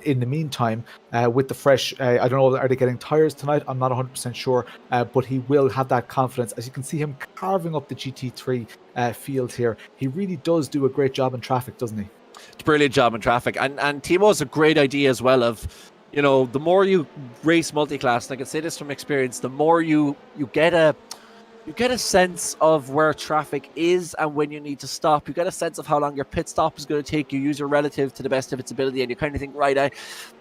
In the meantime, with the fresh, I don't know, are they getting tires tonight? I'm not 100% sure, but he will have that confidence. As you can see him carving up the GT3 field here. He really does do a great job in traffic, doesn't he? It's a brilliant job in traffic. And Timo's a great idea as well of, you know, the more you race multi-class, and I can say this from experience, the more you get a sense of where traffic is and when you need to stop. You get a sense of how long your pit stop is going to take. You use your relative to the best of its ability, and you kind of think, right,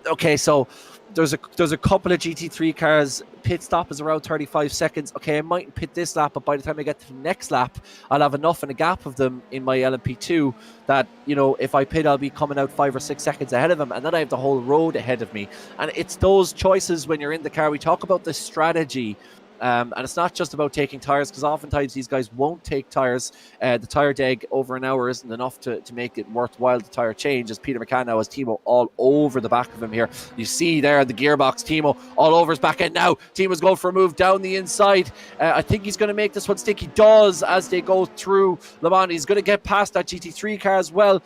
okay, so there's a couple of GT3 cars. Pit stop is around 35 seconds. Okay, I might pit this lap, but by the time I get to the next lap, I'll have enough in a gap of them in my LMP2 that, you know, if I pit, I'll be coming out 5 or 6 seconds ahead of them, and then I have the whole road ahead of me. And it's those choices when you're in the car. We talk about the strategy. And it's not just about taking tires, because oftentimes these guys won't take tires. The tire deg over an hour isn't enough to make it worthwhile, the tire change, as Peter McCann now has Timo all over the back of him here. You see there the gearbox, Timo all over his back end now. Timo's going for a move down the inside. I think he's going to make this one stick. He does as they go through Le Mans. He's going to get past that GT3 car as well.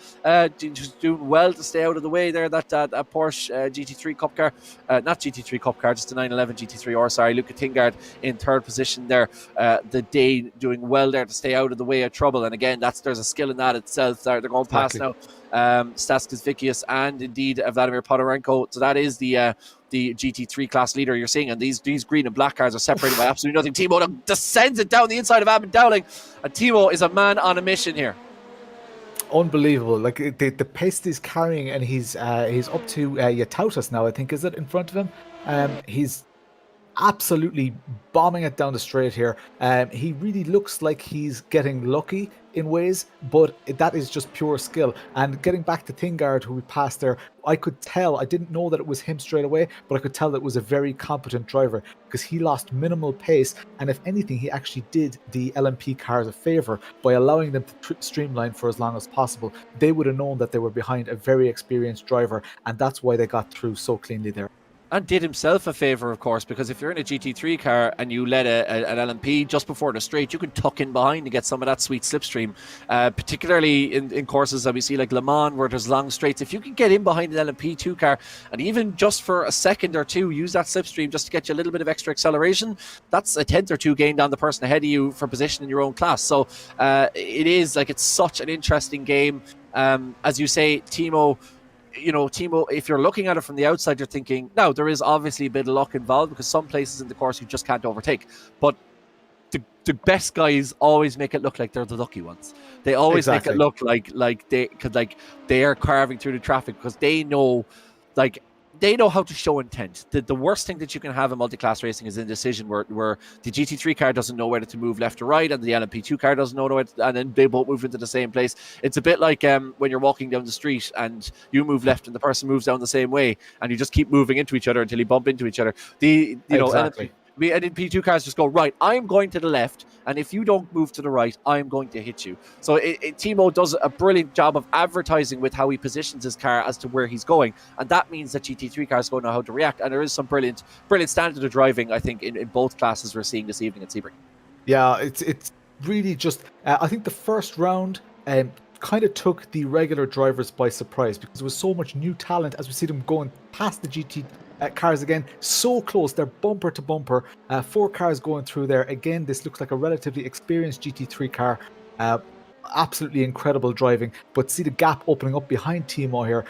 Just doing well to stay out of the way there. That Porsche GT3 Cup car. Not GT3 Cup car, just a 911 GT3 or, sorry, Luca Tingard in third position there. The Day doing well there to stay out of the way of trouble. And again, there's a skill in that itself. They're going past now Staskas Vikius and indeed Vladimir Podorenko. So that is the GT3 class leader you're seeing, and these green and black cars are separated by absolutely nothing. Timo descends it down the inside of Abin Dowling, and Timo is a man on a mission here. Unbelievable! Like the pace he's carrying, and he's up to Yatautas now, I think, is it in front of him? He's absolutely bombing it down the straight here. He really looks like he's getting lucky in ways, but that is just pure skill. And getting back to Thingard, who we passed there, I could tell, I didn't know that it was him straight away, but I could tell that it was a very competent driver because he lost minimal pace. And if anything, he actually did the LMP cars a favor by allowing them to streamline for as long as possible. They would have known that they were behind a very experienced driver, and that's why they got through so cleanly there. And did himself a favour, of course, because if you're in a GT3 car and you let an LMP just before the straight, you can tuck in behind to get some of that sweet slipstream, particularly in courses that we see like Le Mans where there's long straights. If you can get in behind an LMP2 car and even just for a second or two use that slipstream just to get you a little bit of extra acceleration, that's a tenth or two gained on the person ahead of you for position in your own class. So it's such an interesting game. As you say, Timo, if you're looking at it from the outside, you're thinking, now, there is obviously a bit of luck involved because some places in the course you just can't overtake. But the best guys always make it look like they're the lucky ones. They always make it look like they are carving through the traffic because they know how to show intent. The worst thing that you can have in multi-class racing is indecision where the GT3 car doesn't know whether to move left or right and the LMP2 car doesn't know whether and then they both move into the same place. It's a bit like when you're walking down the street and you move left and the person moves down the same way and you just keep moving into each other until you bump into each other. LMP2 cars just go, right, I'm going to the left, and if you don't move to the right, I'm going to hit you. So Timo does a brilliant job of advertising with how he positions his car as to where he's going, and that means that GT3 cars don't know how to react, and there is some brilliant standard of driving, I think, in both classes we're seeing this evening at Sebring. Yeah, it's really just, I think the first round kind of took the regular drivers by surprise because there was so much new talent as we see them going past the GT cars again, so close. They're bumper to bumper. 4 cars going through there. Again, this looks like a relatively experienced GT3 car. Absolutely incredible driving, but see the gap opening up behind Timo here.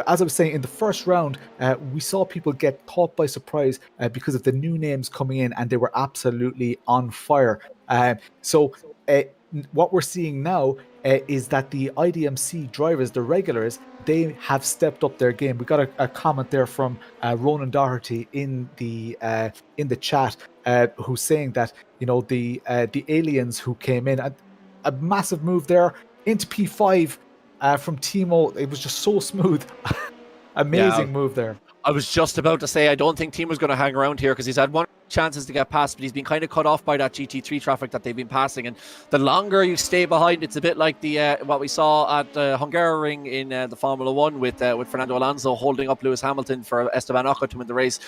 As I was saying, in the first round, we saw people get caught by surprise because of the new names coming in, and they were absolutely on fire. What we're seeing now is that the IDMC drivers, the regulars, they have stepped up their game. We got a comment there from Ronan Doherty in the chat, who's saying that the aliens who came in, a massive move there into P5 from Timo. It was just so smooth. Amazing move there. I was just about to say, I don't think Timo's going to hang around here because he's had one chances to get past, but he's been kind of cut off by that GT3 traffic that they've been passing. And the longer you stay behind, it's a bit like the what we saw at Hungaroring in the Formula One with Fernando Alonso holding up Lewis Hamilton for Esteban Ocon to win the race.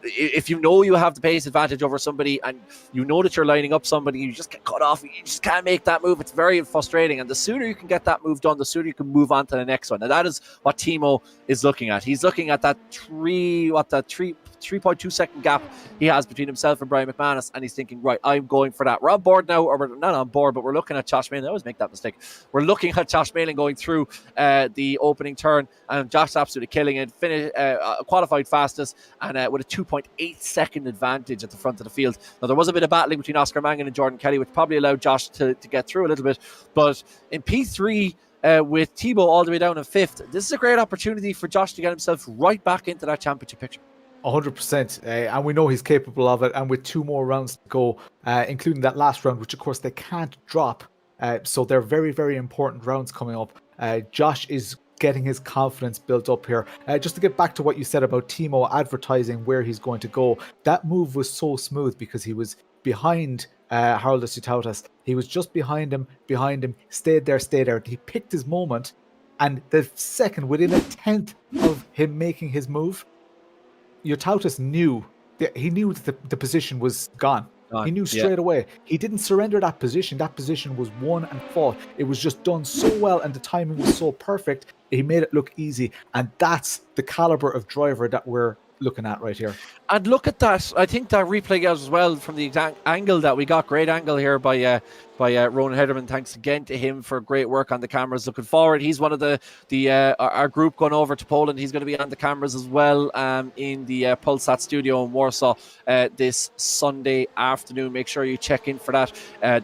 If you know you have the pace advantage over somebody and you know that you're lining up somebody, you just get cut off. You just can't make that move. It's very frustrating. And the sooner you can get that move done, the sooner you can move on to the next one. And that is what Timo is looking at. He's looking at that 3.2 second gap he has between himself and Brian McManus, and he's thinking, right, I'm going for that. We're on board now, or we're not on board, but we're looking at Josh Malin. I always make that mistake. We're looking at Josh Malin going through the opening turn, and Josh absolutely killing it. Qualified fastest, and with a 2.8 second advantage at the front of the field. Now, there was a bit of battling between Oscar Mangan and Jordan Kelly, which probably allowed Josh to get through a little bit, but in P3, with Timo all the way down in 5th, this is a great opportunity for Josh to get himself right back into that championship picture. 100%, and we know he's capable of it. And with 2 more rounds to go, including that last round, which of course they can't drop, so they're very, very important rounds coming up. Josh is getting his confidence built up here. Just to get back to what you said about Timo advertising where he's going to go, that move was so smooth because he was behind Haroldas Jutautas. He was just behind him, stayed there. He picked his moment, and the second, within a tenth of him making his move, Jutautas knew that the position was gone. He knew straight away. He didn't surrender that position. That position was won and fought. It was just done so well, and the timing was so perfect. He made it look easy, and that's the caliber of driver that we're looking at right here. And look at that. I think that replay out as well from the exact angle that we got. Great angle here by Ronan Hederman. Thanks again to him for great work on the cameras. Looking forward. He's one of our group going over to Poland. He's going to be on the cameras as well in the Pulsat studio in Warsaw this Sunday afternoon. Make sure you check in for that.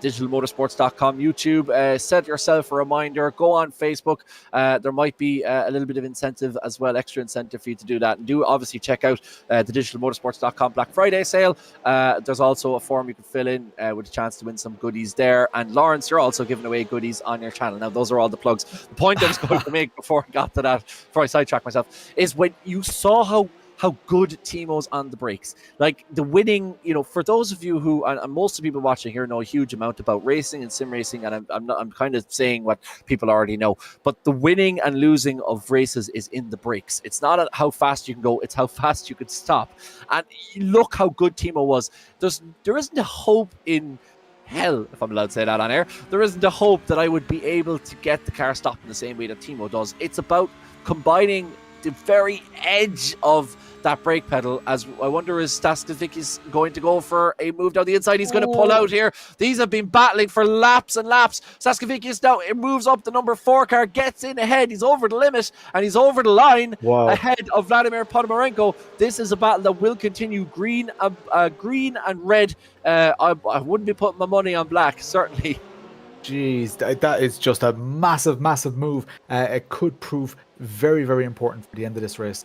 Digital-Motorsports.com, YouTube. Set yourself a reminder. Go on Facebook. There might be a little bit of incentive as well, extra incentive for you to do that. And do obviously check out the Digital-Motorsports.com Black Friday sale. There's also a form you can fill in with a chance to win some goodies there. And Lawrence, you're also giving away goodies on your channel. Now, those are all the plugs. The point I was going to make before I got to that, before I sidetracked myself, is when you saw how good Timo's on the brakes. Like the winning, for those of you who, and most of the people watching here know a huge amount about racing and sim racing, and I'm kind of saying what people already know, but the winning and losing of races is in the brakes. It's not how fast you can go, it's how fast you can stop. And look how good Timo was. There isn't a hope in hell, if I'm allowed to say that on air, there isn't a hope that I would be able to get the car stopped in the same way that Timo does. It's about combining the very edge of that brake pedal. As I wonder, is Staskovic going to go for a move down the inside? He's going to pull out here. These have been battling for laps and laps. Staskovic is now, it moves up the number 4 car, gets in ahead. He's over the limit and he's over the line ahead of Vladimir Ponomarenko. This is a battle that will continue. Green and red. I wouldn't be putting my money on black, certainly. Jeez, that is just a massive, massive move. It could prove very, very important for the end of this race.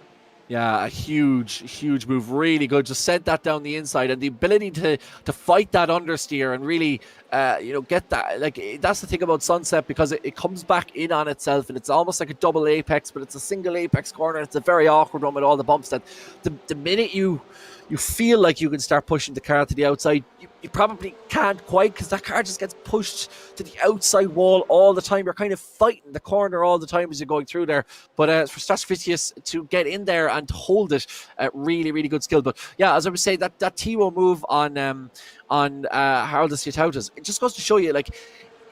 Yeah, a huge move. Really good. Just sent that down the inside, and the ability to fight that understeer and really, get that. Like, that's the thing about Sunset, because it comes back in on itself, and it's almost like a double apex, but it's a single apex corner. It's a very awkward one with all the bumps. That the minute you feel like you can start pushing the car to the outside, you probably can't quite, because that car just gets pushed to the outside wall all the time. You're kind of fighting the corner all the time as you're going through there. But for Staskovic to get in there and to hold it, really, really good skill. But yeah, as I was saying, that Timo move on Haraldas Yatautas, it just goes to show you, like,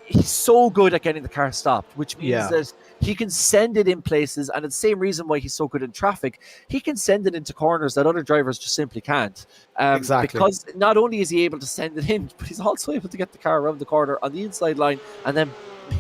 he's so good at getting the car stopped, which means that he can send it in places, and it's the same reason why he's so good in traffic. He can send it into corners that other drivers just simply can't. Exactly. Because not only is he able to send it in, but he's also able to get the car around the corner on the inside line and then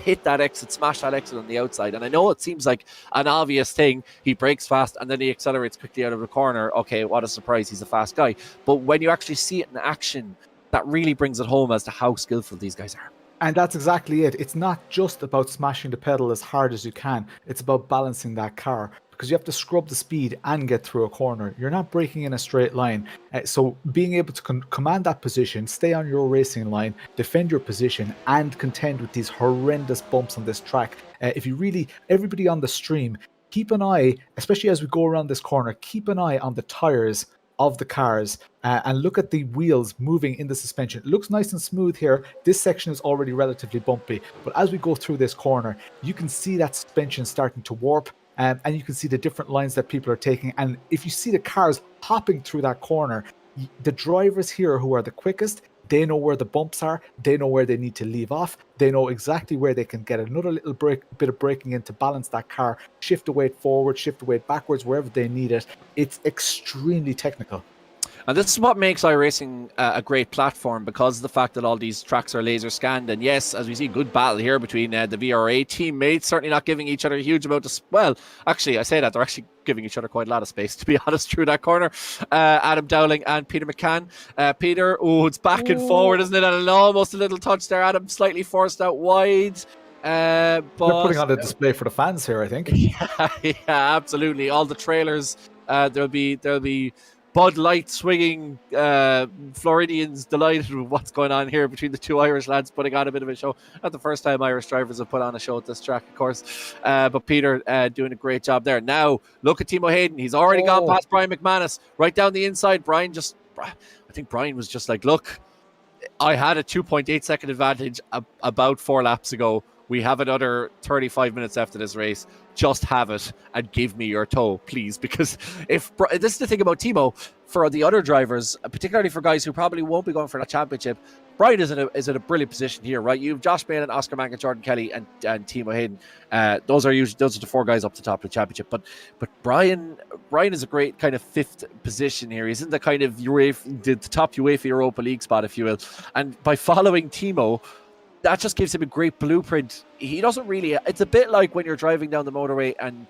hit that exit, smash that exit on the outside. And I know it seems like an obvious thing. He brakes fast and then he accelerates quickly out of the corner. Okay, what a surprise. He's a fast guy. But when you actually see it in action, that really brings it home as to how skillful these guys are. And that's exactly it. It's not just about smashing the pedal as hard as you can. It's about balancing that car, because you have to scrub the speed and get through a corner. You're not braking in a straight line. So being able to command that position, stay on your racing line, defend your position, and contend with these horrendous bumps on this track. Everybody on the stream, keep an eye, especially as we go around this corner, keep an eye on the tires of the cars and look at the wheels moving in the suspension. It looks nice and smooth here. This section is already relatively bumpy, but as we go through this corner, you can see that suspension starting to warp, and you can see the different lines that people are taking. And if you see the cars hopping through that corner, the drivers here who are the quickest, they know where the bumps are, they know where they need to leave off, they know exactly where they can get another little bit of braking in to balance that car, shift the weight forward, shift the weight backwards, wherever they need it. It's extremely technical. And this is what makes iRacing a great platform, because of the fact that all these tracks are laser scanned. And yes, as we see, good battle here between the VRA teammates, certainly not giving each other a huge amount of, well, actually, I say that, they're actually giving each other quite a lot of space, to be honest, through that corner. Adam Dowling and Peter McCann. Peter, it's back and forward, isn't it? And almost a little touch there. Adam slightly forced out wide. They're putting on a display for the fans here, I think. Yeah, absolutely. All the trailers, there'll be Bud Light swinging, Floridians delighted with what's going on here between the two Irish lads putting on a bit of a show. Not the first time Irish drivers have put on a show at this track, of course. But Peter doing a great job there. Now, look at Timo Hayden. He's already gone past Brian McManus, right down the inside. I think Brian was just like, look, I had a 2.8 second advantage about 4 laps ago. we have another 35 minutes after this race. Just have it and give me your toe, please. Because this is the thing about Timo, for the other drivers, particularly for guys who probably won't be going for that championship, Brian is in a brilliant position here, right? You've Josh Bain, Oscar Mankin, Jordan Kelly, and Timo Hayden. Those are the 4 guys up the top of the championship. But Brian is a great kind of 5th position here. He's in the kind of the top UEFA Europa League spot, if you will. And by following Timo, that just gives him a great blueprint. He doesn't really, it's a bit like when you're driving down the motorway and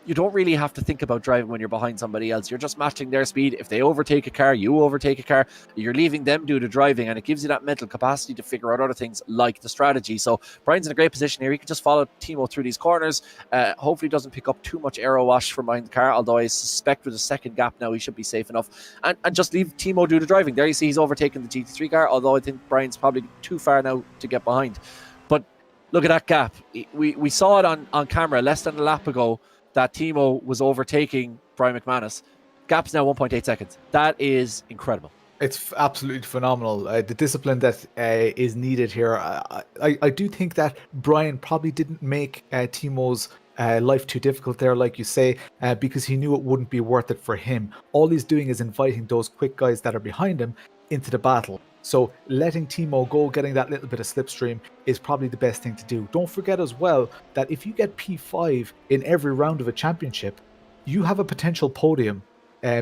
you don't really have to think about driving when you're behind somebody else. You're just matching their speed. If they overtake a car, you overtake a car. You're leaving them do the driving, and it gives you that mental capacity to figure out other things like the strategy. So Brian's in a great position here. He can just follow Timo through these corners. Hopefully doesn't pick up too much aero wash from behind the car, although I suspect with a second gap now he should be safe enough. And just leave Timo do the driving. There you see he's overtaken the GT3 car, although I think Brian's probably too far now to get behind. But look at that gap. We saw it on camera less than a lap ago, that Timo was overtaking Brian McManus. Gap's now 1.8 seconds. That is incredible. It's absolutely phenomenal. The discipline that is needed here. I do think that Brian probably didn't make Timo's life too difficult there, like you say, because he knew it wouldn't be worth it for him. All he's doing is inviting those quick guys that are behind him into the battle. So letting Timo go, getting that little bit of slipstream is probably the best thing to do. Don't forget as well that if you get P5 in every round of a championship, you have a potential podium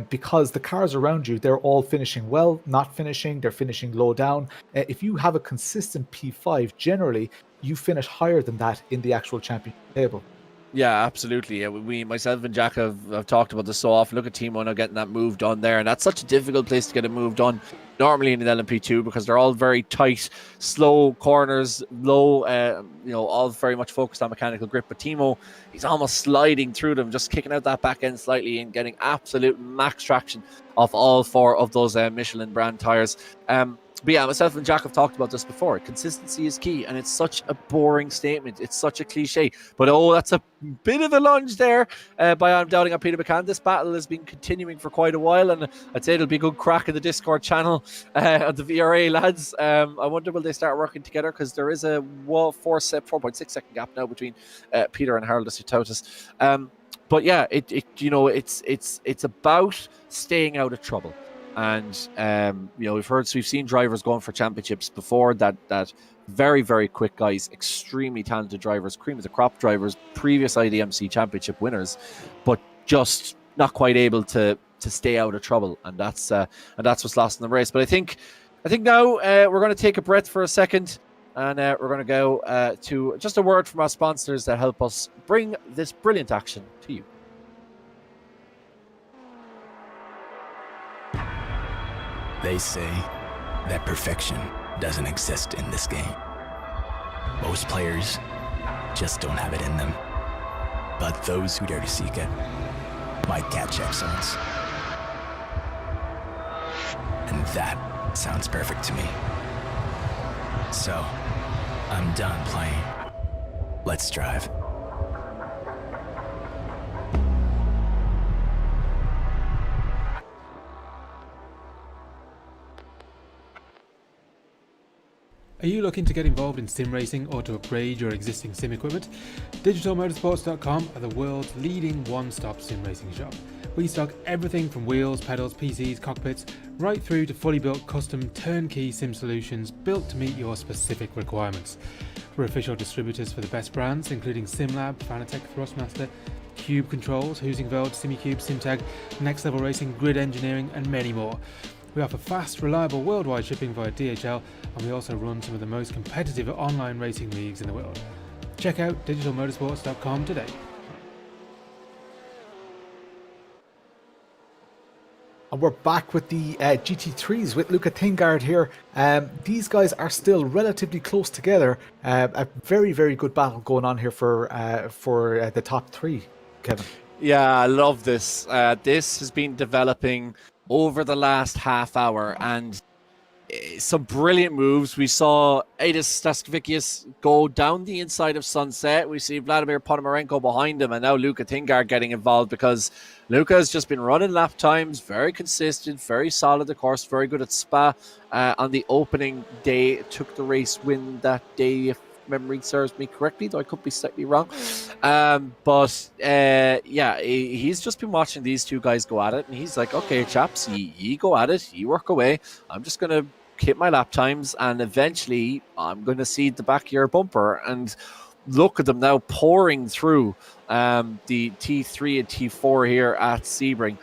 because the cars around you, they're all finishing well, not finishing, they're finishing low down. If you have a consistent P5, generally you finish higher than that in the actual championship table. Yeah, absolutely. Yeah, myself and Jack have talked about this so often. Look at Timo now getting that move done there, and that's such a difficult place to get a move done normally in an LMP2 because they're all very tight, slow corners, low, all very much focused on mechanical grip. But Timo, he's almost sliding through them, just kicking out that back end slightly and getting absolute max traction off all 4 of those Michelin brand tires. But yeah, myself and Jack have talked about this before. Consistency is key, and it's such a boring statement. It's such a cliche. But that's a bit of a lunge there by I'm Doubting on Peter McCann. This battle has been continuing for quite a while, and I'd say it'll be a good crack in the Discord channel of the VRA lads. I wonder will they start working together, because there is a 4.6 second gap now between Peter and Harold Sutautis. But yeah, it's about staying out of trouble. And we've seen drivers going for championships before that very, very quick guys, extremely talented drivers, cream of the crop drivers, previous IDMC championship winners, but just not quite able to stay out of trouble, and that's what's lost in the race. But I think now we're going to take a breath for a second, and we're going to go to just a word from our sponsors that help us bring this brilliant action to you. They say that perfection doesn't exist in this game. Most players just don't have it in them. But those who dare to seek it might catch excellence. And that sounds perfect to me. So, I'm done playing. Let's drive. Are you looking to get involved in sim racing or to upgrade your existing sim equipment? Digital-Motorsports.com are the world's leading one-stop sim racing shop. We stock everything from wheels, pedals, PCs, cockpits, right through to fully built custom turnkey sim solutions built to meet your specific requirements. We're official distributors for the best brands including SimLab, Fanatec, Thrustmaster, Cube Controls, Husingveld, SimiCube, SimTag, Next Level Racing, Grid Engineering and many more. We offer fast, reliable worldwide shipping via DHL, and we also run some of the most competitive online racing leagues in the world. Check out digitalmotorsports.com today. And we're back with the GT3s with Luca Thingard here. These guys are still relatively close together. A very, very good battle going on here for the top 3, Kevin. Yeah, I love this. This has been developing over the last half hour, and some brilliant moves. We saw Adis Staskevicius go down the inside of Sunset. We see Vladimir Ponomarenko behind him, and now Luca Thingard getting involved because Luca has just been running lap times, very consistent, very solid, of course, very good at Spa. On the opening day, took the race win that day, if memory serves me correctly, though I could be slightly wrong. Yeah, he's just been watching these two guys go at it, and he's like, okay, chaps, ye go at it, ye work away. I'm just going to hit my lap times, and eventually I'm going to see the back of your bumper. And look at them now pouring through the T3 and T4 here at Sebring.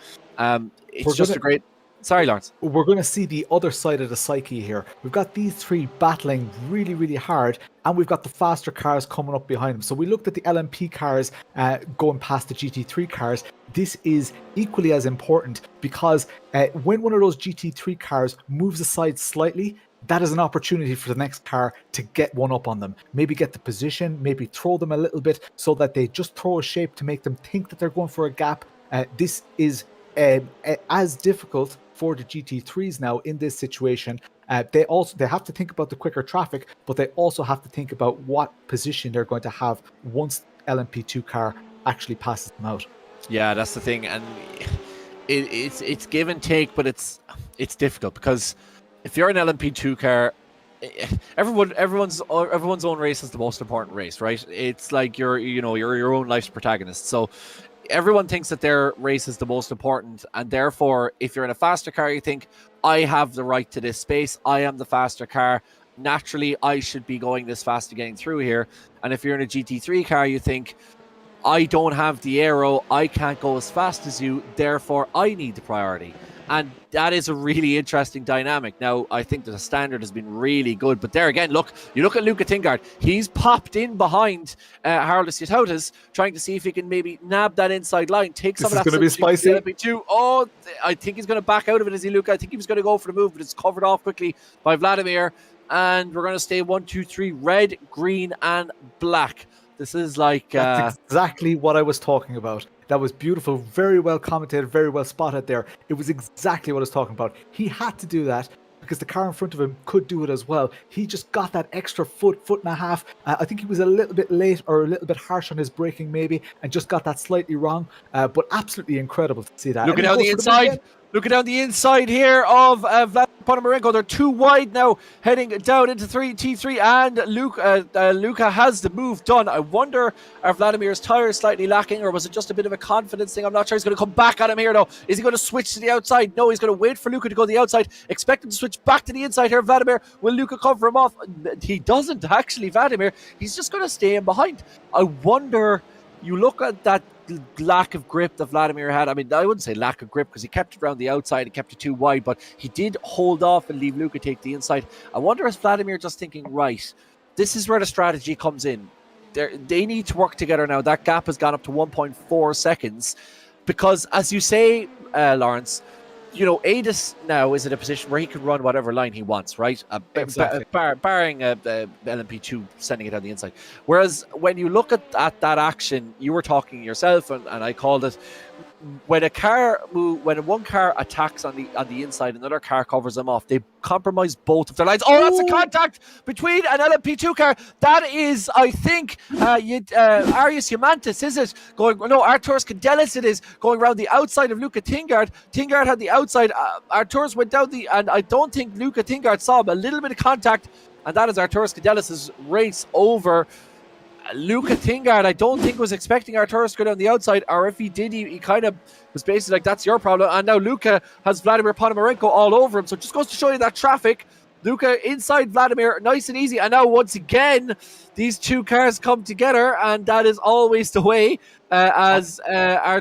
It's just a great... Sorry, Lawrence. We're going to see the other side of the psyche here. We've got these three battling really, really hard, and we've got the faster cars coming up behind them. So we looked at the LMP cars going past the GT3 cars. This is equally as important because when one of those GT3 cars moves aside slightly, that is an opportunity for the next car to get one up on them. Maybe get the position, maybe throw them a little bit so that they just throw a shape to make them think that they're going for a gap. This is as difficult for the GT3s now in this situation. They have to think about the quicker traffic, but they also have to think about what position they're going to have once LMP2 car actually passes them out. Yeah, that's the thing, and it's give and take, but it's difficult because if you're an LMP2 car, everyone's own race is the most important race, right? It's like you're your own life's protagonist. So everyone thinks that their race is the most important, and therefore, if you're in a faster car, you think, I have the right to this space. I am the faster car. Naturally, I should be going this fast to getting through here. And if you're in a GT3 car, you think, I don't have the aero. I can't go as fast as you. Therefore, I need the priority. And that is a really interesting dynamic. Now, I think that the standard has been really good. But there again, look, you look at Luca Tingard. He's popped in behind Harley Yatautas, trying to see if he can maybe nab that inside line, take some of that. This is going to be spicy. LMP2. Oh, I think he's going to back out of it, is he, Luca? I think he was going to go for the move, but it's covered off quickly by Vladimir. And we're going to stay 1, 2, 3, red, green, and black. This is like... That's exactly what I was talking about. That was beautiful. Very well commentated, very well spotted there. It was exactly what I was talking about. He had to do that because the car in front of him could do it as well. He just got that extra foot and a half. I think he was a little bit late or a little bit harsh on his braking maybe and just got that slightly wrong. But absolutely incredible to see that. Looking down the inside. Looking down the inside here of Vladimir Ponomarenko. They're too wide now, heading down into T3, and Luca has the move done. I wonder, are Vladimir's tires slightly lacking, or was it just a bit of a confidence thing? I'm not sure. He's going to come back at him here, though. Is he going to switch to the outside? No, he's going to wait for Luca to go to the outside. Expect him to switch back to the inside here, Vladimir. Will Luca cover him off? He doesn't, actually, Vladimir. He's just going to stay in behind. I wonder, you look at that lack of grip that Vladimir had. I mean, I wouldn't say lack of grip because he kept it around the outside and kept it too wide, but he did hold off and leave Luca take the inside. I wonder, is Vladimir just thinking, right, this is where the strategy comes in. They need to work together now. That gap has gone up to 1.4 seconds because, as you say, Lawrence, you know, Adis now is in a position where he can run whatever line he wants, right? Exactly. Barring LMP2 sending it down the inside. Whereas when you look at that action, you were talking yourself, and I called it, when one car attacks on the inside, another car covers them off. They compromise both of their lines. Oh, that's a contact between an LMP2 car. That is, I think, Arius Humantis, is it? Arturus Candelas it is, going around the outside of Luca Tingard. Tingard had the outside. Arturus went down and I don't think Luca Tingard saw him. A little bit of contact, and that is Arturus Candelas' race over. Luca Tingard, I don't think was expecting Arturus to go down the outside, or if he did, he kind of was basically like, that's your problem. And now Luca has Vladimir Ponomarenko all over him. So it just goes to show you that traffic. Luca inside Vladimir, nice and easy. And now once again, these two cars come together, and that is always the way as Arias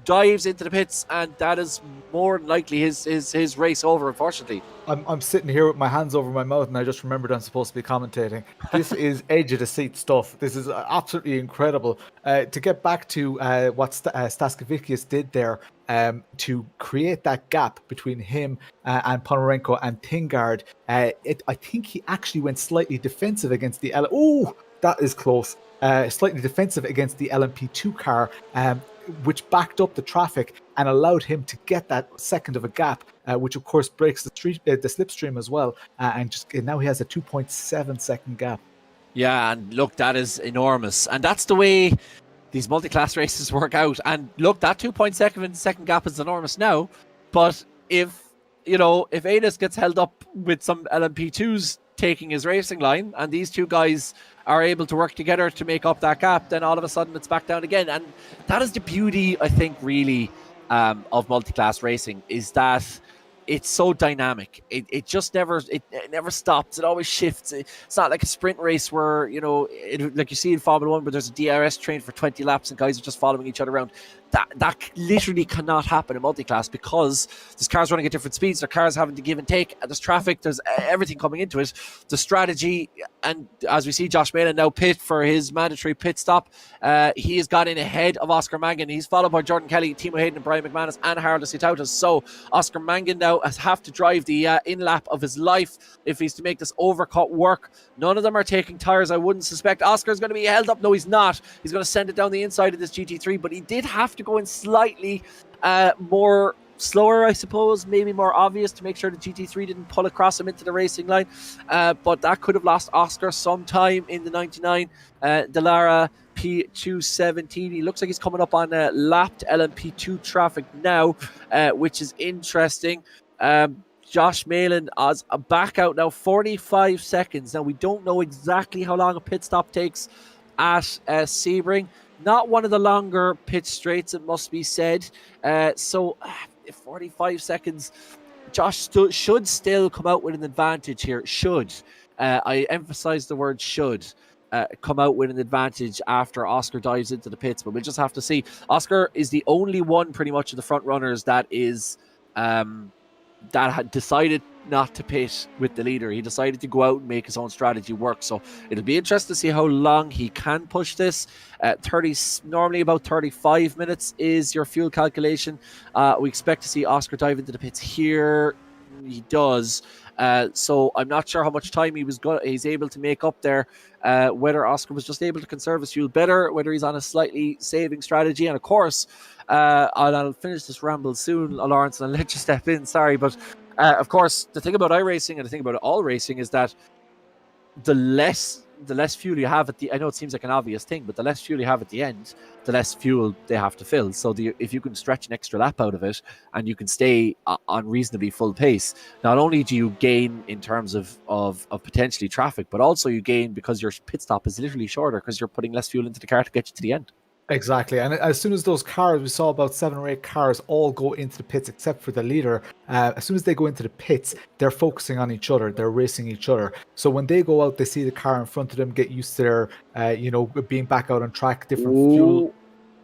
dives into the pits, and that is more than likely his race over, unfortunately. I'm sitting here with my hands over my mouth, and I just remembered I'm supposed to be commentating. This is edge of the seat stuff. This is absolutely incredible. To get back to what Staskevicius did there, to create that gap between him and Ponomarenko and Tingard, I think he actually went slightly defensive against the that is close. Slightly defensive against the LMP2 car, which backed up the traffic and allowed him to get that second of a gap, which of course breaks the slipstream as well, and now he has a 2.7 second gap. Yeah, and look, that is enormous, and that's the way these multi-class races work out. And look, that 2.7 second gap is enormous now, but if Adis gets held up with some LMP2s, taking his racing line, and these two guys are able to work together to make up that gap, then all of a sudden it's back down again. And that is the beauty, I think, really, of multi-class racing, is that it's so dynamic. It just never stops. It always shifts. It's not like a sprint race where, like you see in Formula 1, where there's a DRS train for 20 laps and guys are just following each other around. That literally cannot happen in multi-class, because there's cars running at different speeds, there's cars having to give and take, and there's traffic, there's everything coming into it. The strategy, and as we see Josh Malin now pit for his mandatory pit stop, he has got in ahead of Oscar Mangan. He's followed by Jordan Kelly, Timo Hayden, and Brian McManus, and Harold Sitautas. So Oscar Mangan now has have to drive the in-lap of his life if he's to make this overcut work. None of them are taking tires, I wouldn't suspect. Oscar's going to be held up. No, he's not. He's going to send it down the inside of this GT3, but he did have to go in slightly more slower, I suppose, maybe more obvious, to make sure the GT3 didn't pull across him into the racing line. But that could have lost Oscar some time in the 99. Delara P217. He looks like he's coming up on lapped LMP2 traffic now, which is interesting. Josh Malin as a back out now, 45 seconds. Now, we don't know exactly how long a pit stop takes at Sebring. Not one of the longer pit straights, it must be said. So 45 seconds. Josh should still come out with an advantage here. Should. I emphasize the word should. Come out with an advantage after Oscar dives into the pits, but we'll just have to see. Oscar is the only one pretty much of the front runners that is that had decided not to pit with the leader. He decided to go out and make his own strategy work. So it'll be interesting to see how long he can push this. 30, normally about 35 minutes is your fuel calculation. We expect to see Oscar dive into the pits here. He does. So I'm not sure how much time he's able to make up there. Whether Oscar was just able to conserve his fuel better, whether he's on a slightly saving strategy. And of course, I'll finish this ramble soon, Lawrence, and I'll let you step in. Sorry, but of course, the thing about iRacing and the thing about all racing is that the less fuel you have I know it seems like an obvious thing, but the less fuel you have at the end, the less fuel they have to fill. So if you can stretch an extra lap out of it and you can stay on reasonably full pace, not only do you gain in terms of potentially traffic, but also you gain because your pit stop is literally shorter because you're putting less fuel into the car to get you to the end. Exactly. And as soon as those cars, we saw about 7 or 8 cars all go into the pits except for the leader. As soon as they go into the pits, they're focusing on each other. They're racing each other. So when they go out, they see the car in front of them, get used to their, being back out on track, different fuel.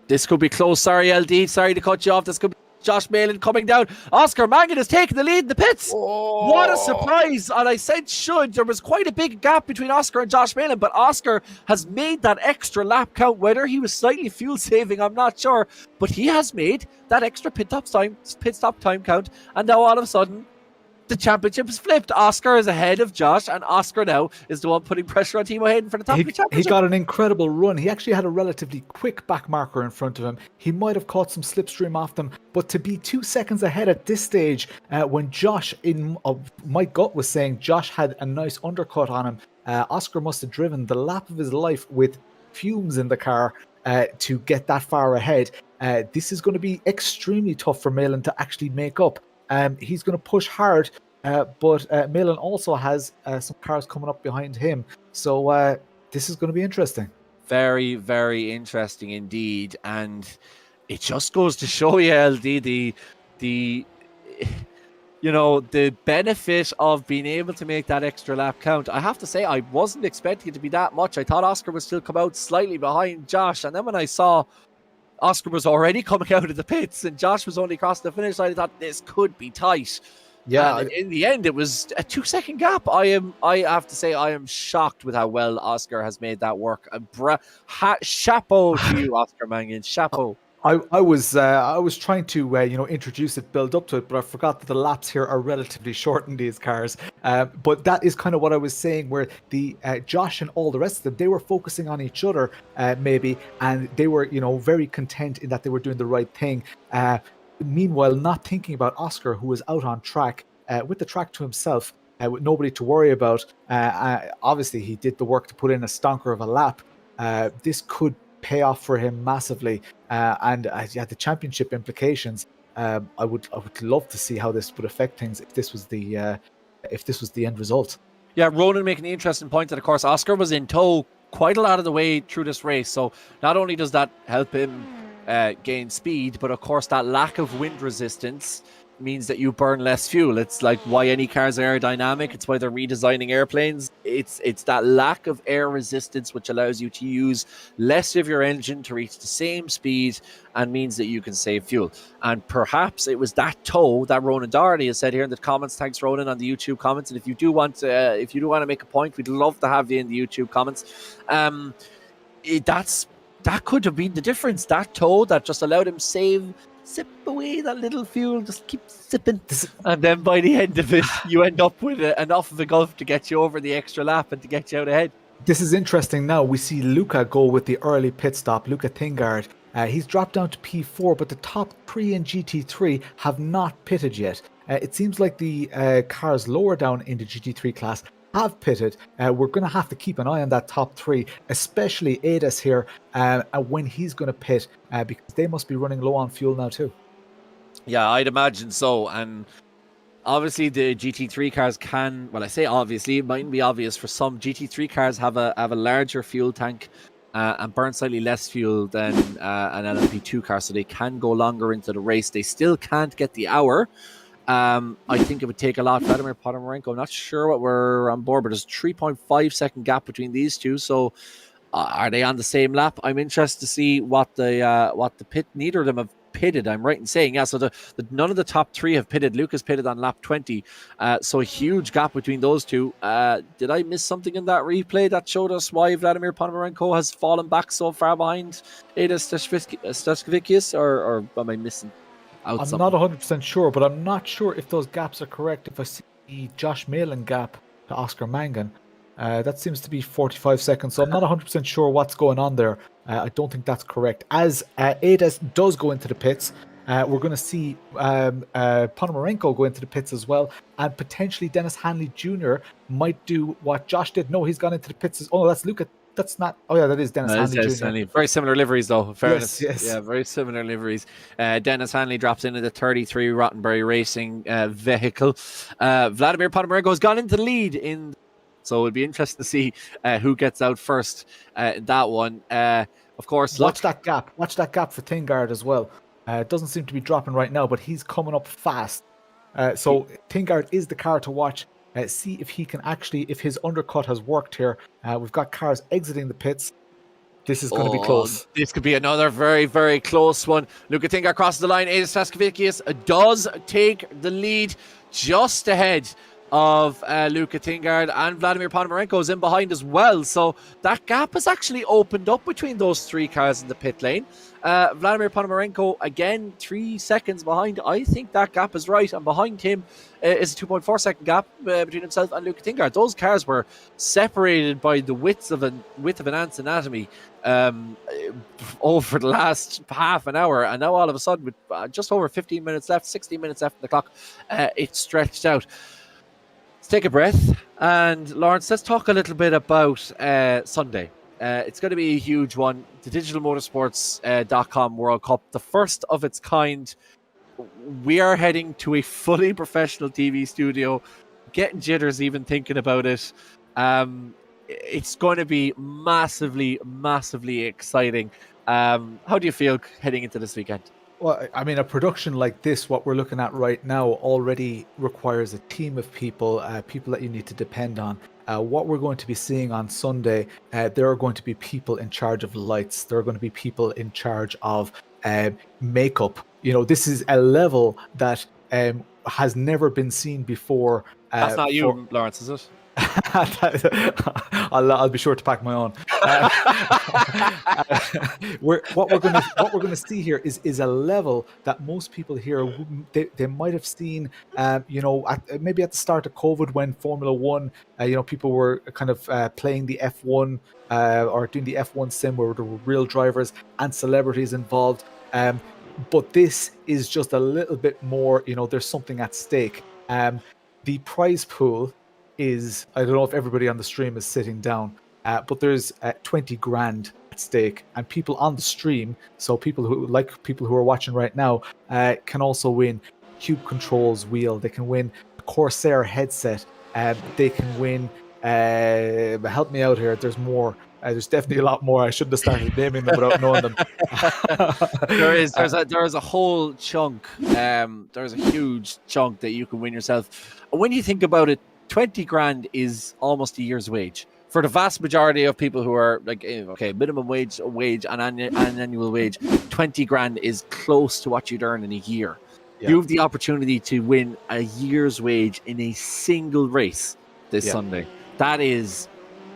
This could be close. Sorry, LD. Sorry to cut you off. This could be Josh Malin coming down. Oscar Mangan has taken the lead in the pits. Oh. What a surprise. And I said should. There was quite a big gap between Oscar and Josh Malin, but Oscar has made that extra lap count. Whether he was slightly fuel saving, I'm not sure, but he has made that extra pit stop time count. And now all of a sudden, the championship is flipped. Oscar is ahead of Josh, and Oscar now is the one putting pressure on Timo Hayden for the top of the championship. He got an incredible run. He actually had a relatively quick back marker in front of him. He might have caught some slipstream off them, but to be 2 seconds ahead at this stage, when Josh, my gut was saying Josh had a nice undercut on him, Oscar must have driven the lap of his life with fumes in the car to get that far ahead. This is going to be extremely tough for Malin to actually make up. He's going to push hard, but Malin also has some cars coming up behind him. So this is going to be interesting. Very, very interesting indeed. And it just goes to show you, LD, the benefit of being able to make that extra lap count. I have to say, I wasn't expecting it to be that much. I thought Oscar would still come out slightly behind Josh. And then when I saw Oscar was already coming out of the pits and Josh was only crossing the finish line, I thought this could be tight. Yeah. And in the end, it was a 2-second gap. I have to say, I am shocked with how well Oscar has made that work. Chapeau to you, Oscar Mangan. Chapeau. I was trying to introduce it, build up to it, but I forgot that the laps here are relatively short in these cars. But that is kind of what I was saying, where the Josh and all the rest of them, they were focusing on each other maybe, and they were very content in that they were doing the right thing. Meanwhile, not thinking about Oscar, who was out on track with the track to himself, with nobody to worry about. Obviously, he did the work to put in a stonker of a lap. This could pay off for him massively, and the championship implications. I would love to see how this would affect things if this was the end result. Yeah, Ronan making the interesting point that, of course, Oscar was in tow quite a lot of the way through this race. So not only does that help him gain speed, but of course that lack of wind resistance means that you burn less fuel. It's like why any cars are aerodynamic. It's why they're redesigning airplanes. It's that lack of air resistance which allows you to use less of your engine to reach the same speed and means that you can save fuel. And perhaps it was that tow that Ronan Doherty has said here in the comments. Thanks, Ronan, on the YouTube comments. And if you do want to make a point, we'd love to have you in the YouTube comments. That could have been the difference. That tow that just allowed him sip away that little fuel, just keep sipping, and then by the end of it, you end up with enough of a gulf to get you over the extra lap and to get you out ahead. This is interesting. Now we see Luca go with the early pit stop. Luca Thingard, he's dropped down to P4, but the top 3 in GT3 have not pitted yet. It seems like the cars lower down in the GT3 class have pitted. We're going to have to keep an eye on that top 3, especially Adis here, when he's going to pit, because they must be running low on fuel now too. Yeah, I'd imagine so. And obviously the GT3 cars can, well, I say obviously, it mightn't be obvious for some. GT3 cars have a larger fuel tank and burn slightly less fuel than an LMP2 car, so they can go longer into the race. They still can't get the hour. I think it would take a lot. Vladimir Ponomarenko, I'm not sure what we're on board, but there's a 3.5 second gap between these two. So are they on the same lap? I'm interested to see what the pit. Neither of them have pitted. I'm right in saying, yeah. So none of the top 3 have pitted. Lucas pitted on lap 20. So a huge gap between those two. Did I miss something in that replay that showed us why Vladimir Ponomarenko has fallen back so far behind Ada Stashkevicius, or am I missing? I'm not 100% sure, but I'm not sure if those gaps are correct. If I see the Josh Malin gap to Oscar Mangan, that seems to be 45 seconds. So I'm not 100% sure what's going on there. I don't think that's correct. As Adis does go into the pits, we're going to see Ponomarenko go into the pits as well, and potentially Dennis Hanley Jr. might do what Josh did. No, he's gone into the pits. Oh, that's Luca. That's not. Oh yeah, that is Dennis Hanley Jr. Very similar liveries, though. Fairness. Yes. Yeah, very similar liveries. Dennis Hanley drops into the 33 Rottenberry Racing vehicle. Vladimir Ponomarenko has gone into the lead so it'll be interesting to see who gets out first in that one. Of course, watch that gap. Watch that gap for Thingard as well. It doesn't seem to be dropping right now, but he's coming up fast. So Thingard is the car to watch. See if he can if his undercut has worked here. We've got cars exiting the pits. This is going to be close. This could be another very, very close one. Luca Thingard crosses the line. Adis Stashkevicius does take the lead just ahead of Luca Thingard, and Vladimir Ponomarenko is in behind as well. So that gap has actually opened up between those 3 cars in the pit lane. Vladimir Ponomarenko, again, 3 seconds behind. I think that gap is right. And behind him is a 2.4 second gap between himself and Luca Thingard. Those cars were separated by the width of an ant's anatomy over the last half an hour. And now all of a sudden, with just over 15 minutes left, 16 minutes left on the clock, it's stretched out. Let's take a breath. And Lawrence, let's talk a little bit about Sunday. It's going to be a huge one. The Digital-Motorsports.com World Cup, the first of its kind. We are heading to a fully professional TV studio. Getting jitters even thinking about it. It's going to be massively, massively exciting. How do you feel heading into this weekend? Well, I mean, a production like this, what we're looking at right now, already requires a team of people, people that you need to depend on. What we're going to be seeing on Sunday, there are going to be people in charge of lights. There are going to be people in charge of makeup. You know, this is a level that has never been seen before. That's not you, Lawrence, is it? I'll be sure to pack my own. What we're going to see here is a level that most people here they might have seen. Maybe at the start of COVID when Formula One, people were kind of playing the F1 or doing the F1 sim where there were real drivers and celebrities involved. But this is just a little bit more. There's something at stake. The prize pool is, I don't know if everybody on the stream is sitting down, but there's 20 grand at stake, and people on the stream, so people who are watching right now, can also win Cube Controls wheel. They can win the Corsair headset. They can win Help me out here. There's more. There's definitely a lot more. I shouldn't have started naming them without knowing them. There is a whole chunk. There's a huge chunk that you can win yourself. When you think about it, 20 grand is almost a year's wage for the vast majority of people who are like, okay, minimum wage and annual wage. 20 grand is close to what you'd earn in a year. Yeah. You have the opportunity to win a year's wage in a single race this Sunday. That is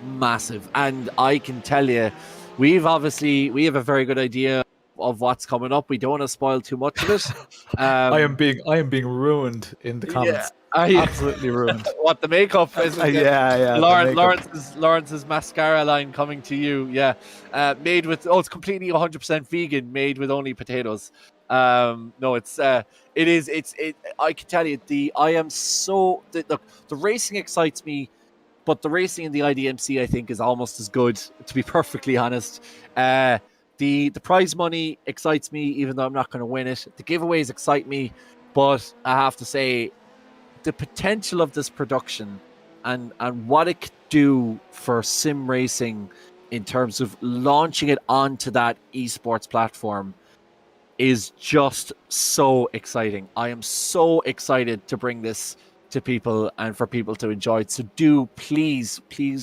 massive. And I can tell you, we have a very good idea of what's coming up. We don't want to spoil too much of it. I am being ruined in the comments. Absolutely ruined. What, the makeup is? Lawrence's mascara line coming to you. Yeah, made with it's completely 100% vegan, made with only potatoes. No, it is. I can tell you, the racing excites me, but the racing in the IDMC I think is almost as good, to be perfectly honest. The prize money excites me, even though I'm not going to win it. The giveaways excite me, but I have to say, the potential of this production and what it could do for sim racing in terms of launching it onto that esports platform is just so exciting. I am so excited to bring this to people and for people to enjoy it. So do please,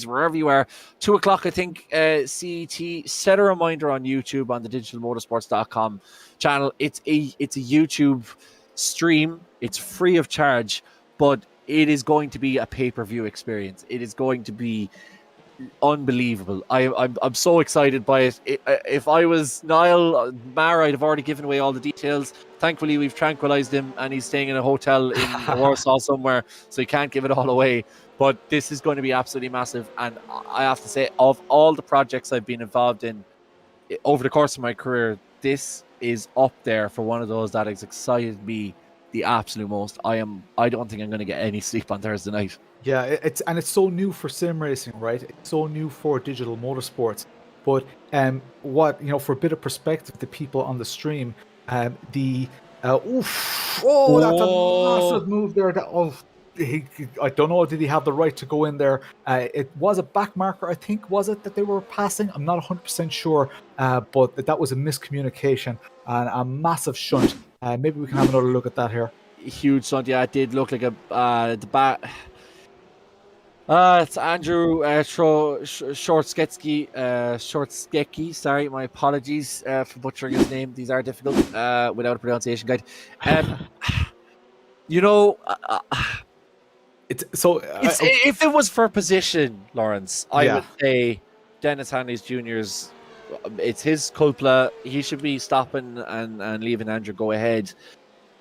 wherever you are, 2:00, I think, CET, set a reminder on YouTube on the Digital-Motorsports.com channel. It's a YouTube stream. It's free of charge, but it is going to be a pay-per-view experience. It is going to be unbelievable. I'm so excited by it. If I was Niall Maher, I'd have already given away all the details. Thankfully, we've tranquilized him and he's staying in a hotel in Warsaw somewhere, so he can't give it all away. But this is going to be absolutely massive. And I have to say, of all the projects I've been involved in over the course of my career, this is up there for one of those that has excited me the absolute most. I don't think I'm going to get any sleep on Thursday night. Yeah, it's so new for sim racing, right? It's so new for digital motorsports. But for a bit of perspective, the people on the stream, that's a massive move there. I don't know, did he have the right to go in there? It was a back marker, I think, was it, that they were passing? I'm not 100% sure, but that was a miscommunication and a massive shunt. Maybe we can have another look at that here. Huge shunt, yeah. It did look like the back. It's Andrew Shortsketsky. Sorry, my apologies for butchering his name. These are difficult without a pronunciation guide. If it was for position, Lawrence, I would say Dennis Hanley's Jr.'s. It's his culpa. He should be stopping and leaving Andrew go ahead.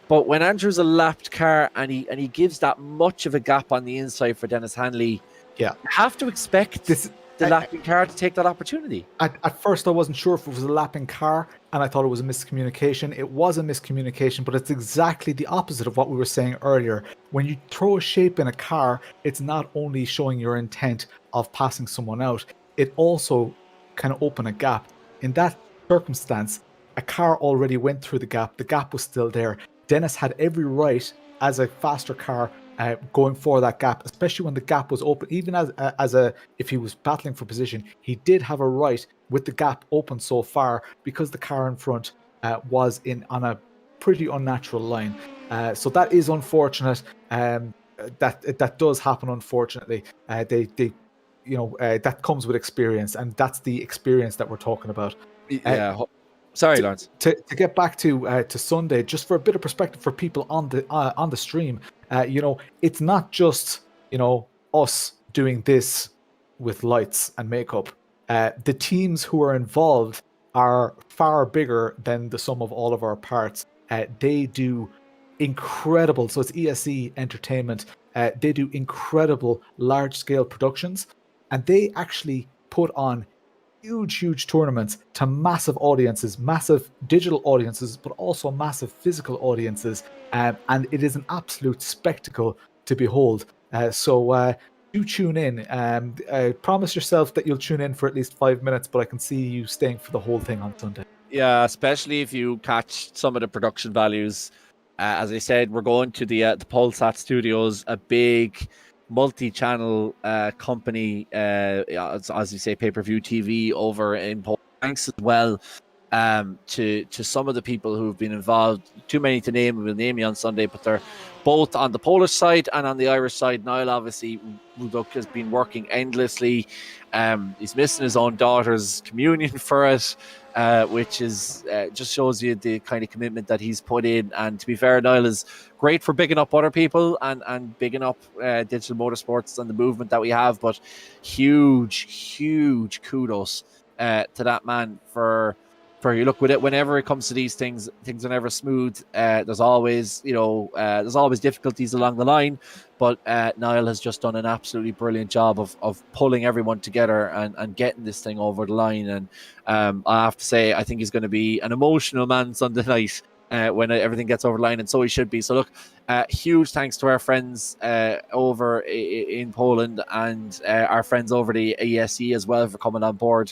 But when Andrew's a lapped car and he gives that much of a gap on the inside for Dennis Hanley, you have to expect the lapping car to take that opportunity. At first, I wasn't sure if it was a lapping car, and I thought it was a miscommunication. It was a miscommunication, but it's exactly the opposite of what we were saying earlier. When you throw a shape in a car, it's not only showing your intent of passing someone out, it also can open a gap. In that circumstance, a car already went through the gap was still there. Dennis had every right as a faster car going for that gap, especially when the gap was open. Even if he was battling for position, he did have a right with the gap open so far because the car in front was on a pretty unnatural line. So that is unfortunate. That does happen, unfortunately. That comes with experience, and that's the experience that we're talking about. Sorry, Lawrence. To get back to Sunday, just for a bit of perspective for people on the stream, it's not just us doing this with lights and makeup. The teams who are involved are far bigger than the sum of all of our parts. They do incredible. So it's ESE Entertainment. They do incredible large-scale productions, and they actually put on huge tournaments to massive audiences, massive digital audiences, but also massive physical audiences, and it is an absolute spectacle to behold. So do tune in. Promise yourself that you'll tune in for at least 5 minutes, but I can see you staying for the whole thing on Sunday. Yeah, especially if you catch some of the production values. As I said, we're going to the Polsat Studios, a big multi-channel company, as you say, pay-per-view TV over in Poland. Thanks as well to some of the people who've been involved. Too many to name. We'll name you on Sunday, but they're both on the Polish side and on the Irish side. Niall obviously has been working endlessly. He's missing his own daughter's communion for it, which is just shows you the kind of commitment that he's put in. And to be fair, Niall is great for bigging up other people and bigging up Digital Motorsports and the movement that we have. But huge kudos to that man for you look with it. Whenever it comes to these things are never smooth. There's always difficulties along the line, but Niall has just done an absolutely brilliant job of pulling everyone together and getting this thing over the line. And I have to say, I think he's going to be an emotional man Sunday night when everything gets over the line, and so he should be. So look, huge thanks to our friends over in Poland and our friends over the ASE as well for coming on board.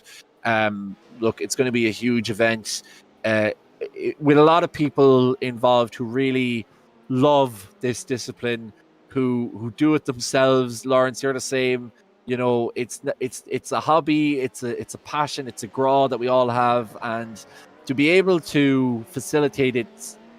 Look, it's going to be a huge event with a lot of people involved who really love this discipline, who do it themselves. Lawrence, you're the same. You know, it's a hobby, it's a passion, it's a graw that we all have, and to be able to facilitate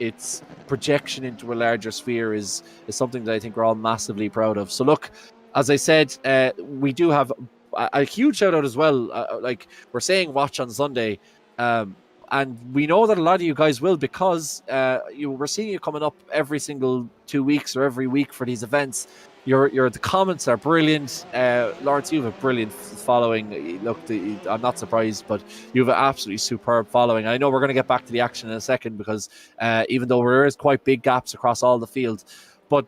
its projection into a larger sphere is something that I think we're all massively proud of. So look, as I said, we do have a huge shout out as well. Like we're saying, watch on Sunday, and we know that a lot of you guys will, because we're seeing you coming up every single 2 weeks or every week for these events. The comments are brilliant. Lawrence, you have a brilliant following. Look, I'm not surprised, but you have an absolutely superb following. I know we're going to get back to the action in a second, because even though there is quite big gaps across all the field, but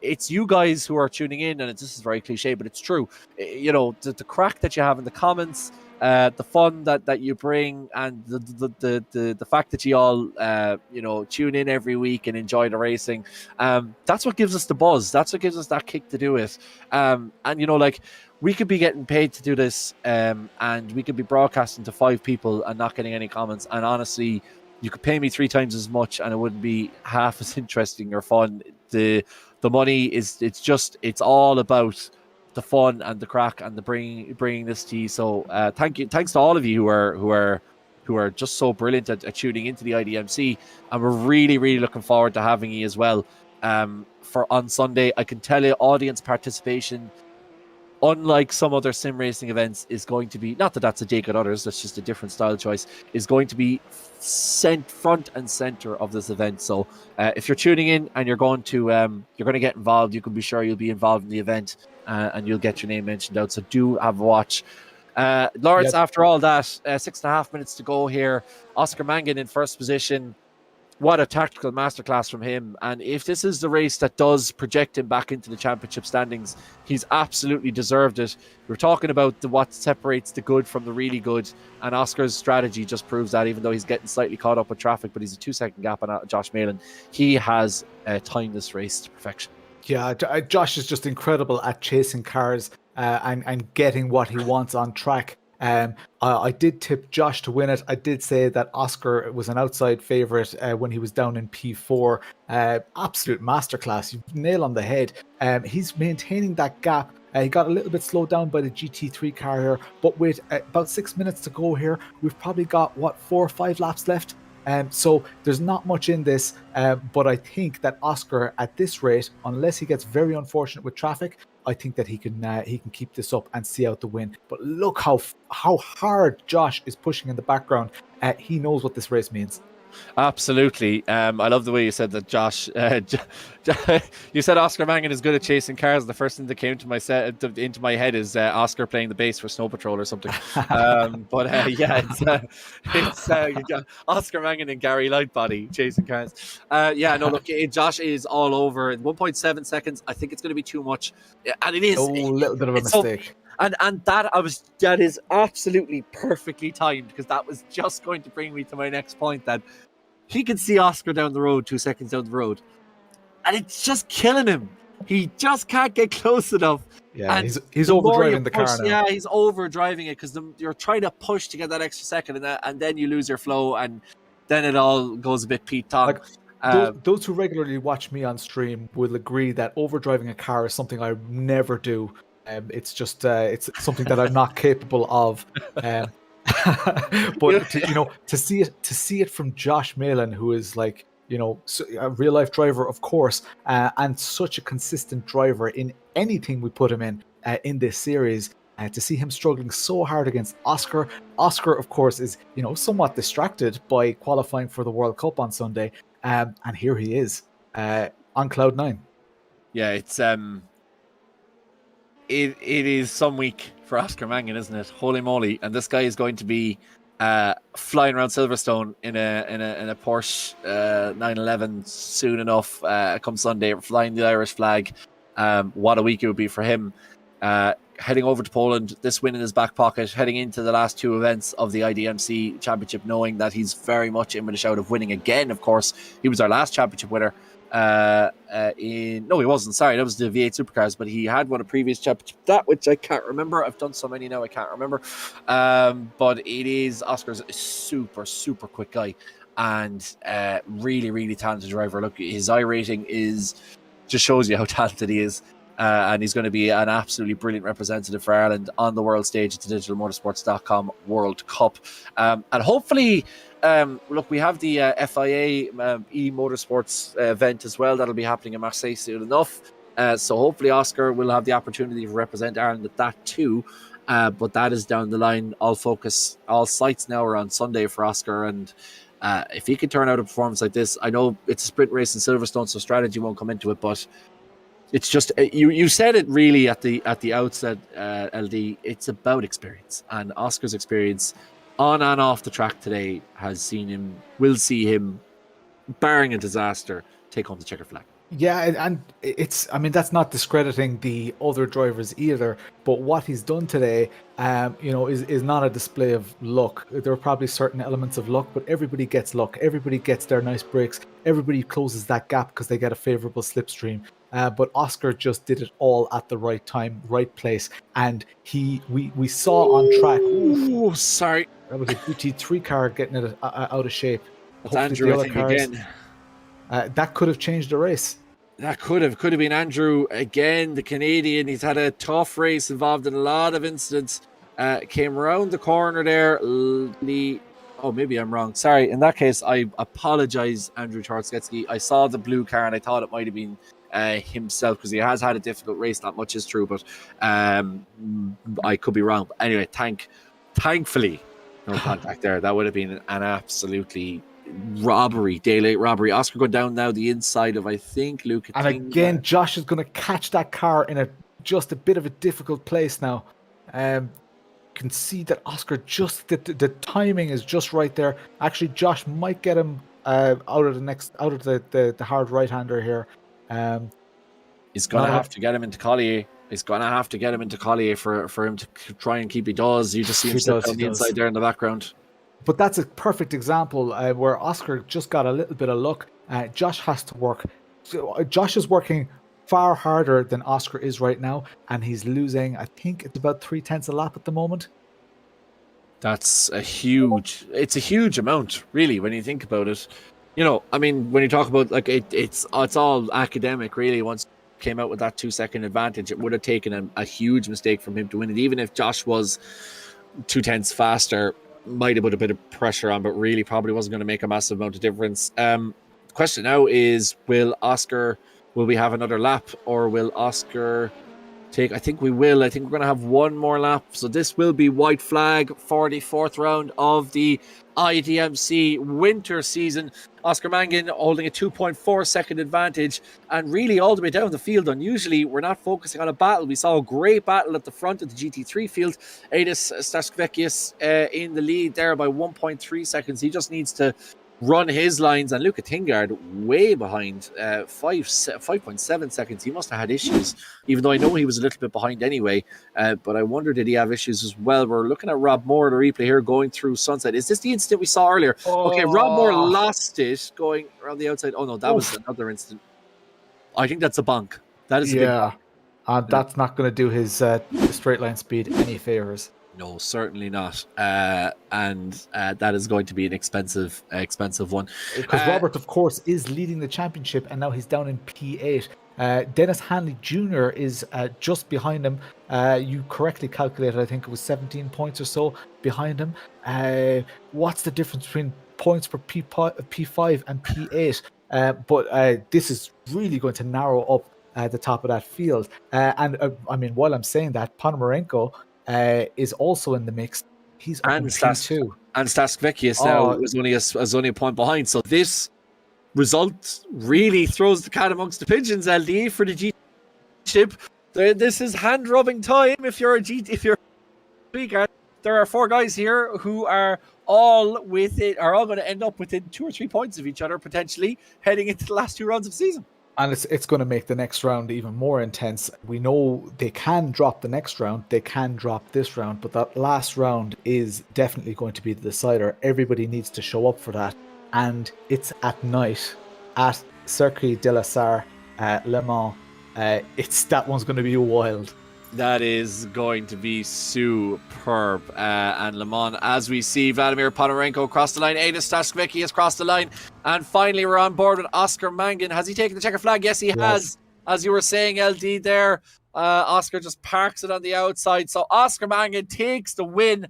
it's you guys who are tuning in, and this is very cliche, but it's true. You know, the crack that you have in the comments, the fun that you bring, and the fact that you all tune in every week and enjoy the racing. That's what gives us the buzz. That's what gives us that kick to do it. And like, we could be getting paid to do this, and we could be broadcasting to 5 people and not getting any comments. And honestly, you could pay me 3 times as much and it wouldn't be half as interesting or fun. The money it's all about the fun and the crack and the bringing this to you. So thanks to all of you who are just so brilliant at tuning into the IDMC, and we're really looking forward to having you as well for on Sunday. I can tell you, audience participation, unlike some other sim racing events, is going to be, not that that's a dig at others, that's just a different style choice, is going to be sent front and center of this event. So if you're tuning in and you're going to get involved, you can be sure you'll be involved in the event, and you'll get your name mentioned out. So do have a watch. Lawrence, after all that, 6.5 minutes to go here. Oscar Mangan in first position. What a tactical masterclass from him. And if this is the race that does project him back into the championship standings, he's absolutely deserved it. We're talking about what separates the good from the really good, and Oscar's strategy just proves that, even though he's getting slightly caught up with traffic, but he's a 2-second gap on Josh Malin. He has timed this race to perfection. Yeah, Josh is just incredible at chasing cars and getting what he wants on track. I did tip Josh to win it. I did say that Oscar was an outside favourite when he was down in P4. Absolute masterclass. You nail on the head. He's maintaining that gap. He got a little bit slowed down by the GT3 car here, but with about 6 minutes to go here, we've probably got 4 or 5 laps left. So there's not much in this, but I think that Oscar at this rate, unless he gets very unfortunate with traffic, I think that he can keep this up and see out the win. But look how hard Josh is pushing in the background. He knows what this race means. Absolutely. I love the way you said that, Josh. You said Oscar Mangan is good at chasing cars. The first thing that came to into my head is Oscar playing the bass for Snow Patrol or something. It's Oscar Mangan and Gary Lightbody chasing cars. Look, Josh is all over. 1.7 seconds. I think it's going to be too much, and it is a little bit of a mistake. And that is absolutely perfectly timed, because that was just going to bring me to my next point, that he can see Oscar down the road, 2 seconds down the road, and it's just killing him. He just can't get close enough. Yeah, and he's overdriving the car now. Yeah, he's overdriving it, because you're trying to push to get that extra second, and then you lose your flow, and then it all goes a bit Pete Tong. Those who regularly watch me on stream will agree that overdriving a car is something I never do. It's just it's something that I'm not capable of. Um, but to see it from Josh Malin, who is like a real life driver, of course, and such a consistent driver in anything we put him in this series. To see him struggling so hard against Oscar. Oscar, of course, is somewhat distracted by qualifying for the World Cup on Sunday, and here he is on cloud 9. Yeah, it's it is some week for Oscar Mangan, isn't it? Holy moly! And this guy is going to be flying around Silverstone in a Porsche 911 soon enough. Come Sunday, flying the Irish flag. What a week it would be for him. Heading over to Poland, this win in his back pocket, heading into the last two events of the IDMC championship, knowing that he's very much in with a shout of winning again. Of course, he was our last championship winner. No, he wasn't. Sorry, that was the V8 Supercars, but he had won a previous championship, that which I can't remember. I've done so many now, I can't remember. But it is Oscar's a super, super quick guy and really, really talented driver. Look, his I rating just shows you how talented he is. And he's going to be an absolutely brilliant representative for Ireland on the world stage at the Digital-Motorsports.com World Cup. And hopefully, look, we have the FIA e-Motorsports event as well. That'll be happening in Marseille soon enough. So hopefully Oscar will have the opportunity to represent Ireland at that too. But that is down the line. All sights now are on Sunday for Oscar. And if he can turn out a performance like this, I know it's a sprint race in Silverstone, so strategy won't come into it, but it's just you said it really at the outset, LD. It's about experience, and Oscar's experience on and off the track today will see him, barring a disaster, take home the checker flag. Yeah, and that's not discrediting the other drivers either. But what he's done today, is not a display of luck. There are probably certain elements of luck, but everybody gets luck. Everybody gets their nice breaks. Everybody closes that gap because they get a favorable slipstream. But Oscar just did it all at the right time, right place, and we saw on track. Oh, sorry, that was a GT3 car getting it out of shape. That's Andrew, I think, again. That could have changed the race. That could have been Andrew again, the Canadian. He's had a tough race, involved in a lot of incidents. Came around the corner there. Oh, maybe I'm wrong. Sorry. In that case, I apologize, Andrew Tarsketsky. I saw the blue car and I thought it might have been himself because he has had a difficult race. Not much is true, but I could be wrong. But anyway, thankfully, no contact there. That would have been an absolutely daylight robbery. Oscar going down now the inside of, I think, Luke. And again, Josh is going to catch that car in just a bit of a difficult place now. You can see that Oscar the timing is just right there. Actually, Josh might get him out of the hard right-hander here. He's going to have to get him into Collier. He's going to have to get him into Collier for him to try and keep. He does. You just see him sit on the inside there in the background. But that's a perfect example where Oscar just got a little bit of luck. Josh has to work. So Josh is working far harder than Oscar is right now, and he's losing, I think it's about 0.3 a lap at the moment. It's a huge amount, really, when you think about it. I mean, when you talk about it's all academic, really. Once he came out with that 2-second advantage, it would have taken a huge mistake from him to win it. Even if Josh was 0.2 faster, might have put a bit of pressure on, but really probably wasn't going to make a massive amount of difference. The question now is, will we have another lap, or will Oscar take? I think we will. I think we're going to have one more lap. So this will be white flag, 44th round of the IDMC winter season. Oscar Mangan holding a 2.4 second advantage, and really all the way down the field. Unusually, we're not focusing on a battle. We saw a great battle at the front of the GT3 field. Adis Staskvekius in the lead there by 1.3 seconds. He just needs to run his lines, and Luca Tingard way behind, 5.7 seconds. He must have had issues, even though I know he was a little bit behind anyway. But I wonder, did he have issues as well? We're looking at Rob Moore, the replay here, going through Sunset. Is this the incident we saw earlier? Okay, Rob Moore lost it going around the outside. Oh no, that was another incident. I think that's a bonk. That is a big bonk. That's not going to do his straight line speed any favors. No, certainly not. And that is going to be an expensive one. Because Robert, of course, is leading the championship, and now he's down in P8. Dennis Hanley Jr. is just behind him. You correctly calculated, I think it was 17 points or so behind him. What's the difference between points for P5 and P8? But this is really going to narrow up the top of that field. I mean, while I'm saying that, Ponomarenko is also in the mix. He's up in P2. And Staskvekius now is only a point behind. So this result really throws the cat amongst the pigeons, LD, for the GT chip. This is hand rubbing time. If you're a speaker, there are 4 guys here who are all going to end up within 2 or 3 points of each other, potentially heading into the last 2 rounds of the season. And it's going to make the next round even more intense. We know they can drop the next round, they can drop this round, but that last round is definitely going to be the decider. Everybody needs to show up for that. And it's at night at Circuit de la Sarre, Le Mans. That one's going to be wild. That is going to be superb. And Le Mans, as we see Vladimir Ponomarenko across the line, Adis Staskvecki has crossed the line. And finally, we're on board with Oscar Mangan. Has he taken the checker flag? Yes, he has. As you were saying, LD, there, Oscar just parks it on the outside. So Oscar Mangan takes the win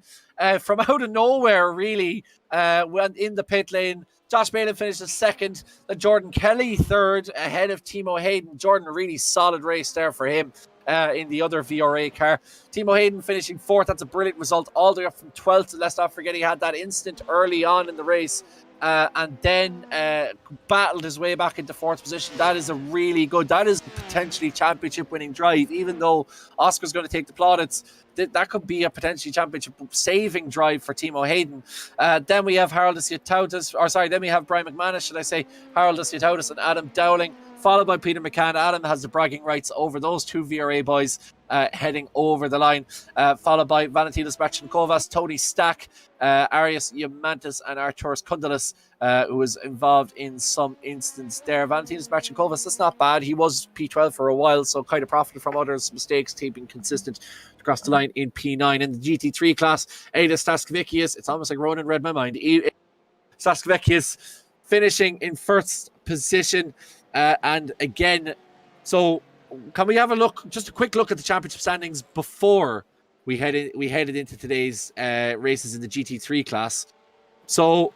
from out of nowhere, really, in the pit lane. Josh Malin finishes second. Jordan Kelly third, ahead of Timo Hayden. Jordan, a really solid race there for him. In the other VRA car. Timo Hayden finishing fourth. That's a brilliant result. All the way up from 12th. Let's not forget he had that instant early on in the race. And then battled his way back into fourth position. That is that is potentially championship winning drive. Even though Oscar's going to take the plaudits, that could be a potentially championship saving drive for Timo Hayden. Then we have then we have Brian McManus, should I say, Harold Desiatautis and Adam Dowling, followed by Peter McCann. Adam has the bragging rights over those 2 VRA boys heading over the line, followed by Valentinas Bachenkovas, Tony Stack, Arias Yamantis, and Arturas Kundalis, who was involved in some instance there. Valentinas Bachenkovas, that's not bad. He was P12 for a while, so kind of profited from others' mistakes, keeping consistent across the line in P9. In the GT3 class, Adis Staskvekius, it's almost like Ronan read my mind. Staskvekius finishing in first position. And again, so can we have just a quick look at the championship standings before we headed into today's races in the GT3 class? So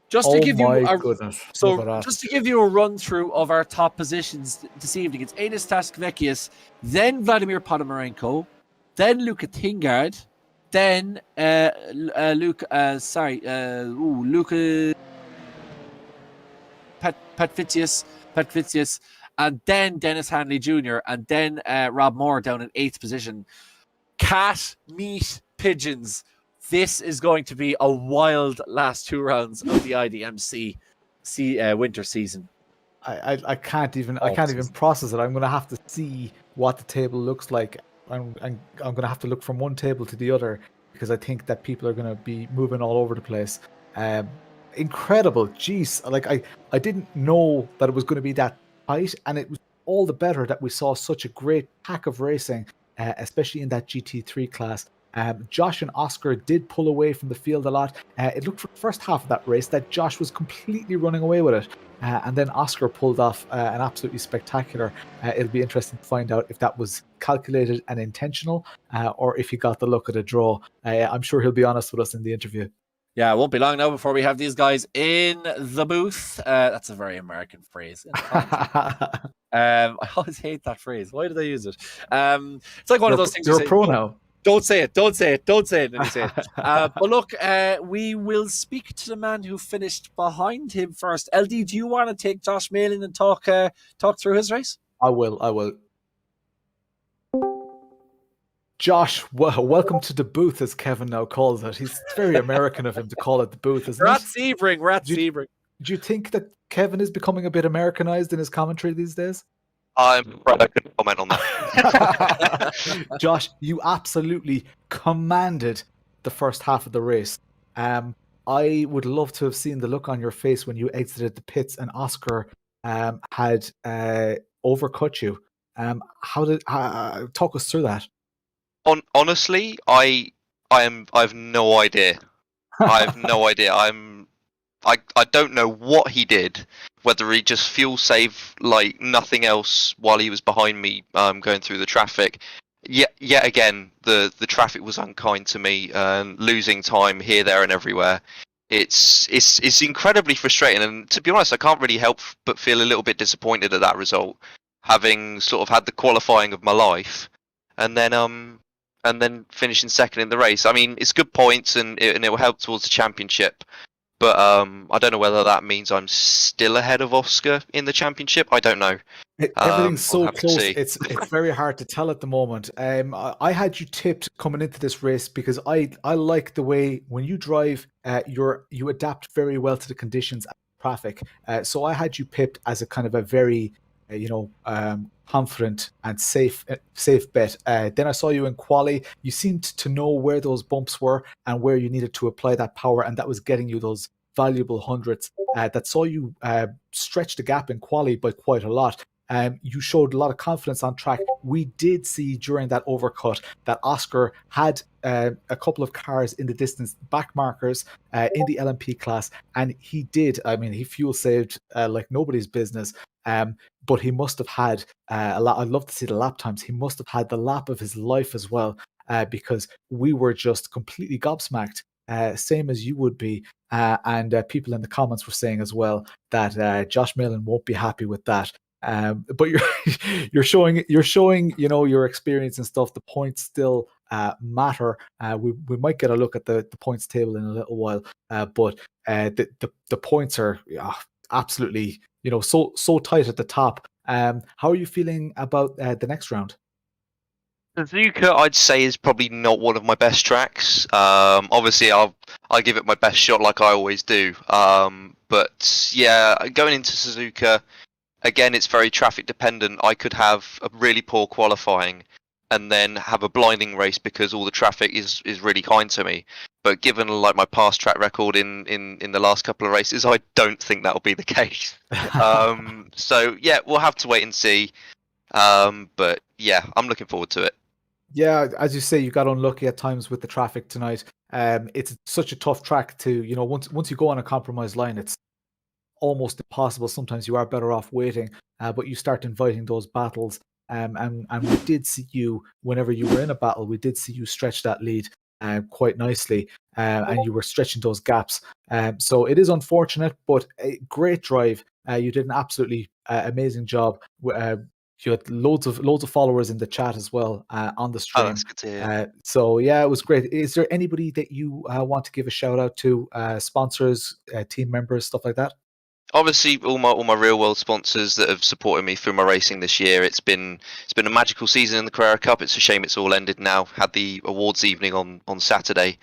just to give you a run through of our top positions this evening, it's Adis Staskvekius, then Vladimir Ponomarenko, then Luca Tingard, then Luca Patvicius, and then Dennis Hanley Jr., and then Rob Moore down in 8th position. Cat, meat, pigeons. This is going to be a wild last 2 rounds of the IDMC winter season. I can't even process it. I'm going to have to see what the table looks like. I'm going to have to look from one table to the other, because I think that people are going to be moving all over the place. Incredible. Jeez, like I didn't know that it was going to be that tight, and it was all the better that we saw such a great pack of racing, especially in that GT3 class. Josh and Oscar did pull away from the field a lot. It looked for the first half of that race that Josh was completely running away with it, and then Oscar pulled off an absolutely spectacular. It'll be interesting to find out if that was calculated and intentional, or if he got the look at a draw. I'm sure he'll be honest with us in the interview. Yeah, it won't be long now before we have these guys in the booth. That's a very American phrase. I always hate that phrase. Why do they use it? It's like one of those things. You're a pro now. Don't say it. Don't say it. Don't say it. Then you say it. But look, we will speak to the man who finished behind him first. LD, do you want to take Josh Malin and talk through his race? I will. Josh, welcome to the booth, as Kevin now calls it. It's very American of him to call it the booth, isn't it? Sebring. Do you think that Kevin is becoming a bit Americanized in his commentary these days? I'm afraid I couldn't comment on that. Josh, you absolutely commanded the first half of the race. I would love to have seen the look on your face when you exited the pits and Oscar had overcut you. Talk us through that? Honestly, I I've no idea. I have no idea. I don't know what he did. Whether he just fuel saved like nothing else while he was behind me, going through the traffic. Yet again, the traffic was unkind to me, losing time here, there, and everywhere. It's incredibly frustrating, and to be honest, I can't really help but feel a little bit disappointed at that result, having sort of had the qualifying of my life, and then finishing second in the race. I mean, it's good points, and it will help towards the championship. But I don't know whether that means I'm still ahead of Oscar in the championship. I don't know. Everything's We'll so have to close. see. It's very hard to tell at the moment. I had you tipped coming into this race because I like the way when you drive, you adapt very well to the conditions and traffic. So I had you pipped as a kind of a very confident and safe bet. Then I saw you in quali. You seemed to know where those bumps were and where you needed to apply that power, and that was getting you those valuable hundreds. That saw you stretch the gap in quali by quite a lot. You showed a lot of confidence on track. We did see during that overcut that Oscar had a couple of cars in the distance, back markers in the LMP class, and he did. I mean, he fuel saved like nobody's business. But he must have had a lot. I'd love to see the lap times. He must have had the lap of his life as well, because we were just completely gobsmacked, same as you would be. And people in the comments were saying as well that Josh Malin won't be happy with that. But you're showing your experience and stuff. The points still matter. We might get a look at the points table in a little while, but the points are absolutely so tight at the top. How are you feeling about the next round? Suzuka, I'd say, is probably not one of my best tracks. Obviously, I'll give it my best shot like I always do. But yeah, going into Suzuka, again, it's very traffic dependent. I could have a really poor qualifying and then have a blinding race because all the traffic is really kind to me. But given like my past track record in the last couple of races, I don't think that'll be the case. So yeah, we'll have to wait and see. But yeah, I'm looking forward to it. Yeah, as you say, you got unlucky at times with the traffic tonight. It's such a tough track to, once you go on a compromised line, it's almost impossible. Sometimes you are better off waiting, but you start inviting those battles. And we did see you, whenever you were in a battle, we did see you stretch that lead quite nicely, and you were stretching those gaps. So it is unfortunate, but a great drive. You did an absolutely amazing job. You had loads of followers in the chat as well on the stream. Oh, that's good to hear. So yeah, it was great. Is there anybody that you want to give a shout out to? Sponsors, team members, stuff like that? Obviously, all my real world sponsors that have supported me through my racing this year. It's been a magical season in the Carrera Cup. It's a shame it's all ended now. Had the awards evening on Saturday.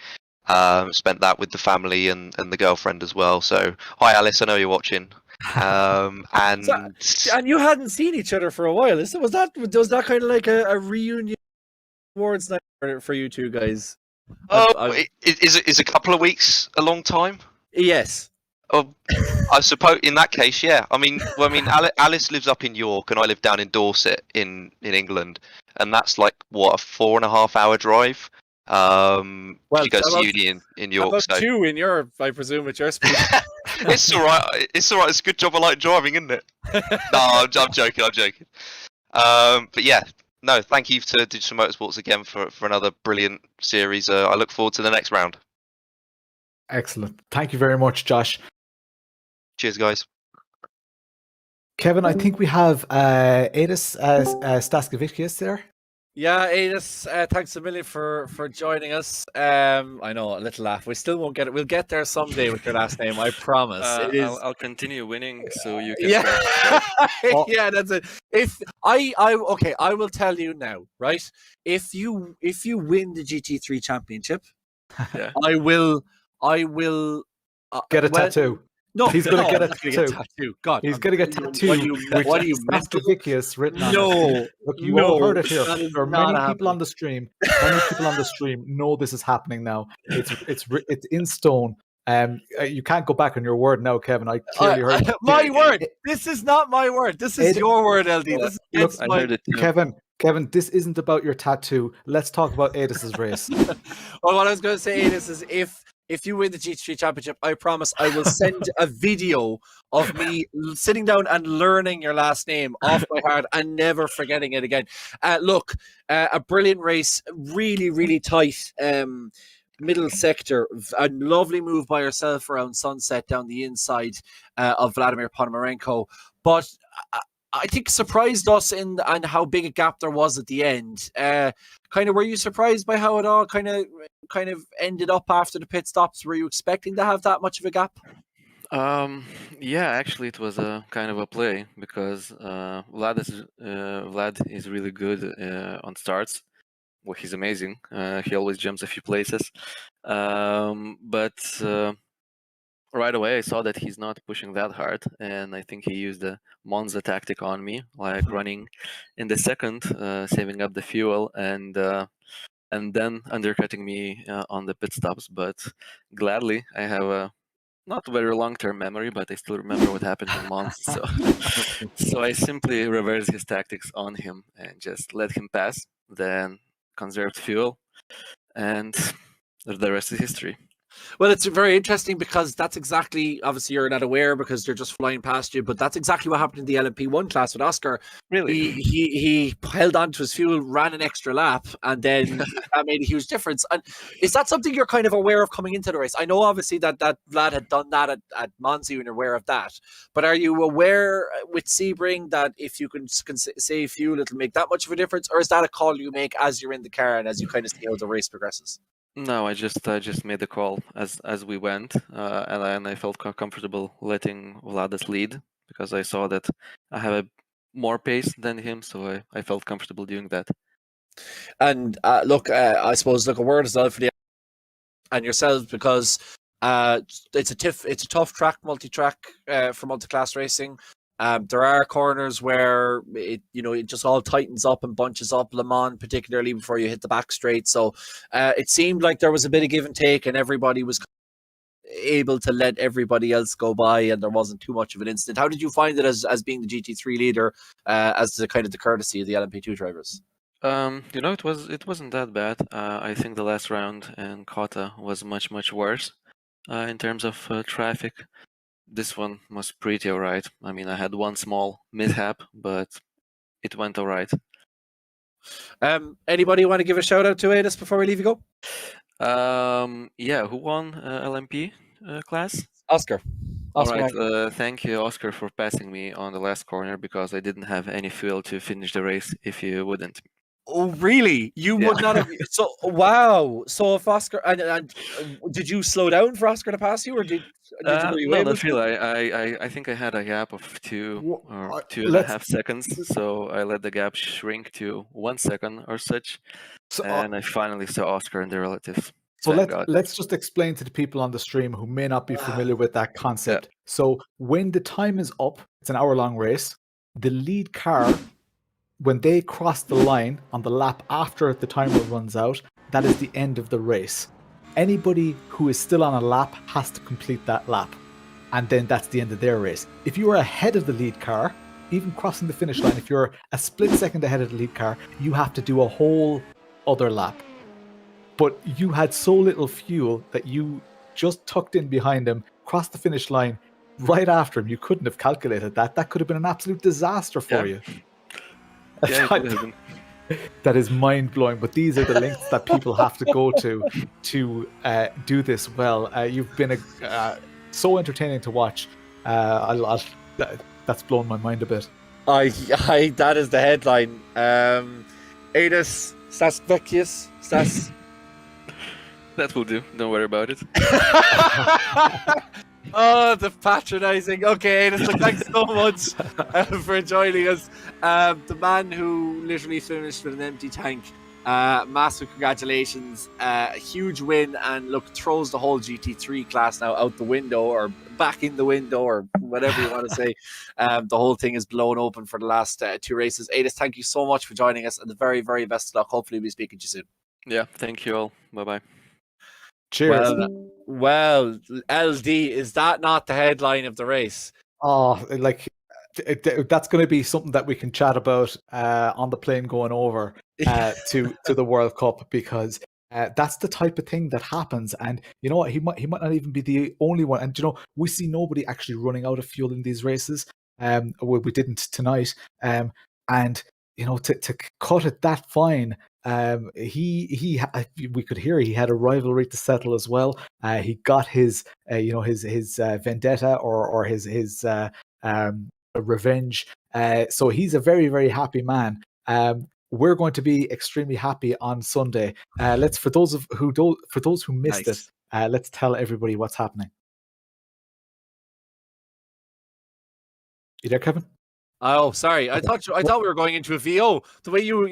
Spent that with the family and the girlfriend as well. So hi Alice, I know you're watching. And you hadn't seen each other for a while. Was that kind of like a reunion awards night for you two guys? Is a couple of weeks a long time? Yes. Oh, I suppose in that case, yeah. I mean, Alice lives up in York, and I live down in Dorset in England, and that's like what, a 4.5 hour drive. She goes to uni in York. About so 2 in Europe, I presume, at your speed. It's all right. It's all right. It's a good job I like driving, isn't it? No, I'm joking. But yeah, no. Thank you to Digital-Motorsports again for another brilliant series. I look forward to the next round. Excellent. Thank you very much, Josh. Cheers, guys. Kevin, I think we have Adis Staskevicius there. Yeah, Adis, thanks a million for joining us. I know, a little laugh. We still won't get it. We'll get there someday with your last name, I promise. I'll continue winning, so you can. Yeah, yeah, that's it. If I will tell you now, right? If you win the GT3 championship, Yeah. I will Get a tattoo. No, he's going to get a tattoo. God, he's going to get a tattoo. What are you Staskevicius written on it. No, Look, you all heard it here. that is There are not many people on the stream. Many people on the stream know this is happening now. It's in stone. You can't go back on your word now, Kevin. I clearly heard my word. This is not my word. This is your word, LD. This is I heard it too. Kevin, Kevin, this isn't about your tattoo. Let's talk about Adis's race. Well, what I was going to say is if you win the GT3 Championship, I promise I will send a video of me sitting down and learning your last name off by heart and never forgetting it again. Look, a brilliant race, really, really tight. Middle sector, a lovely move by yourself around Sunset down the inside of Vladimir Ponomarenko, but I think surprised us in and how big a gap there was at the end. Kind of, were you surprised by how it all kind of ended up after the pit stops? Were you expecting to have that much of a gap? Yeah, actually, it was a kind of a play because Vlad is really good on starts. Well, he's amazing. He always jumps a few places, but right away I saw that he's not pushing that hard, and I think he used the Monza tactic on me, like running in the second, saving up the fuel, and then undercutting me on the pit stops. But gladly, I have a not very long-term memory, but I still remember what happened in Monza. So I simply reversed his tactics on him and just let him pass. Then conserved fuel, and the rest is history. Well, it's very interesting because that's exactly, obviously you're not aware because they're just flying past you, but that's exactly what happened in the LMP1 class with Oscar. Really? He held on to his fuel, ran an extra lap, and then that made a huge difference. And is that something you're kind of aware of coming into the race? I know obviously that Vlad had done that at Monza, and you're aware of that. But are you aware with Sebring that if you can save fuel, it'll make that much of a difference? Or is that a call you make as you're in the car and as you kind of see how the race progresses? No, I just made the call as we went, and I felt comfortable letting Vladas lead because I saw that I have a more pace than him, so I felt comfortable doing that. And look, I suppose a word as well for the and yourselves because it's a tough track, multi-track for multi-class racing. There are corners where it just all tightens up and bunches up, Le Mans particularly before you hit the back straight. So it seemed like there was a bit of give and take, and everybody was able to let everybody else go by, and there wasn't too much of an incident. How did you find it as being the GT3 leader, as the kind of the courtesy of the LMP2 drivers? It wasn't that bad. I think the last round in Kota was much worse in terms of traffic. This one was pretty alright. I mean, I had one small mishap, but it went alright. Anybody want to give a shout out to Adis before we leave you go? Yeah, who won LMP class? Oscar. All right, thank you, Oscar, for passing me on the last corner because I didn't have any fuel to finish the race if you wouldn't. Oh, really? You would not have. So, wow. So, if Oscar and did you slow down for Oscar to pass you, or did you no, not really. I think I had a gap of 2.5 seconds, so I let the gap shrink to 1 second or such, and I finally saw Oscar and their relatives. So let's just explain to the people on the stream who may not be familiar with that concept. Yeah. So when the time is up, it's an hour-long race. The lead car, when they cross the line on the lap after the timer runs out, that is the end of the race. Anybody who is still on a lap has to complete that lap, and then that's the end of their race. If you are ahead of the lead car, even crossing the finish line, if you're a split second ahead of the lead car, you have to do a whole other lap. But you had so little fuel that you just tucked in behind him, crossed the finish line right after him. You couldn't have calculated that. That could have been an absolute disaster for you. Yeah, that is mind-blowing, but these are the links that people have to go to do this well. You've been so entertaining to watch. That's blown my mind a bit. That is the headline. Adis Stasvekius Stas. That will do. Don't worry about it. Oh, the patronizing. Okay, Adis, thanks so much for joining us. The man who literally finished with an empty tank. Massive congratulations. Huge win, and look, throws the whole GT3 class now out the window, or back in the window, or whatever you want to say. The whole thing is blown open for the last 2 races. Adis, thank you so much for joining us, and the very, very best of luck. Hopefully we'll be speaking to you soon. Yeah, thank you all. Bye-bye. Cheers. Well, LD, is that not the headline of the race? Oh, like that's going to be something that we can chat about on the plane going over to the World Cup, because that's the type of thing that happens. And you know what? He might not even be the only one. And you know, we see nobody actually running out of fuel in these races. We didn't tonight. And you know, to cut it that fine. We could hear he had a rivalry to settle as well. He got his his vendetta or his revenge. So he's a very, very happy man. We're going to be extremely happy on Sunday. For those who missed Nice. it, let's tell everybody what's happening. You there, Kevin? Oh, sorry. I thought we were going into a VO. The way you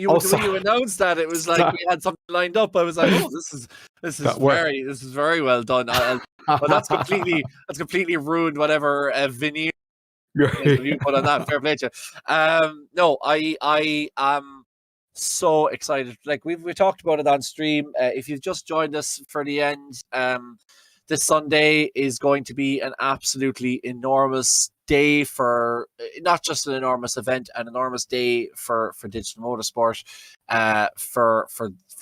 announced that, it was like we had something lined up. I was like, oh, this is very well done. Well, that's completely ruined whatever veneer you put on that. Fair play to you. No, I am so excited. Like we talked about it on stream. If you've just joined us for the end, this Sunday is going to be an absolutely enormous day for not just an enormous event, an enormous day for Digital Motorsport.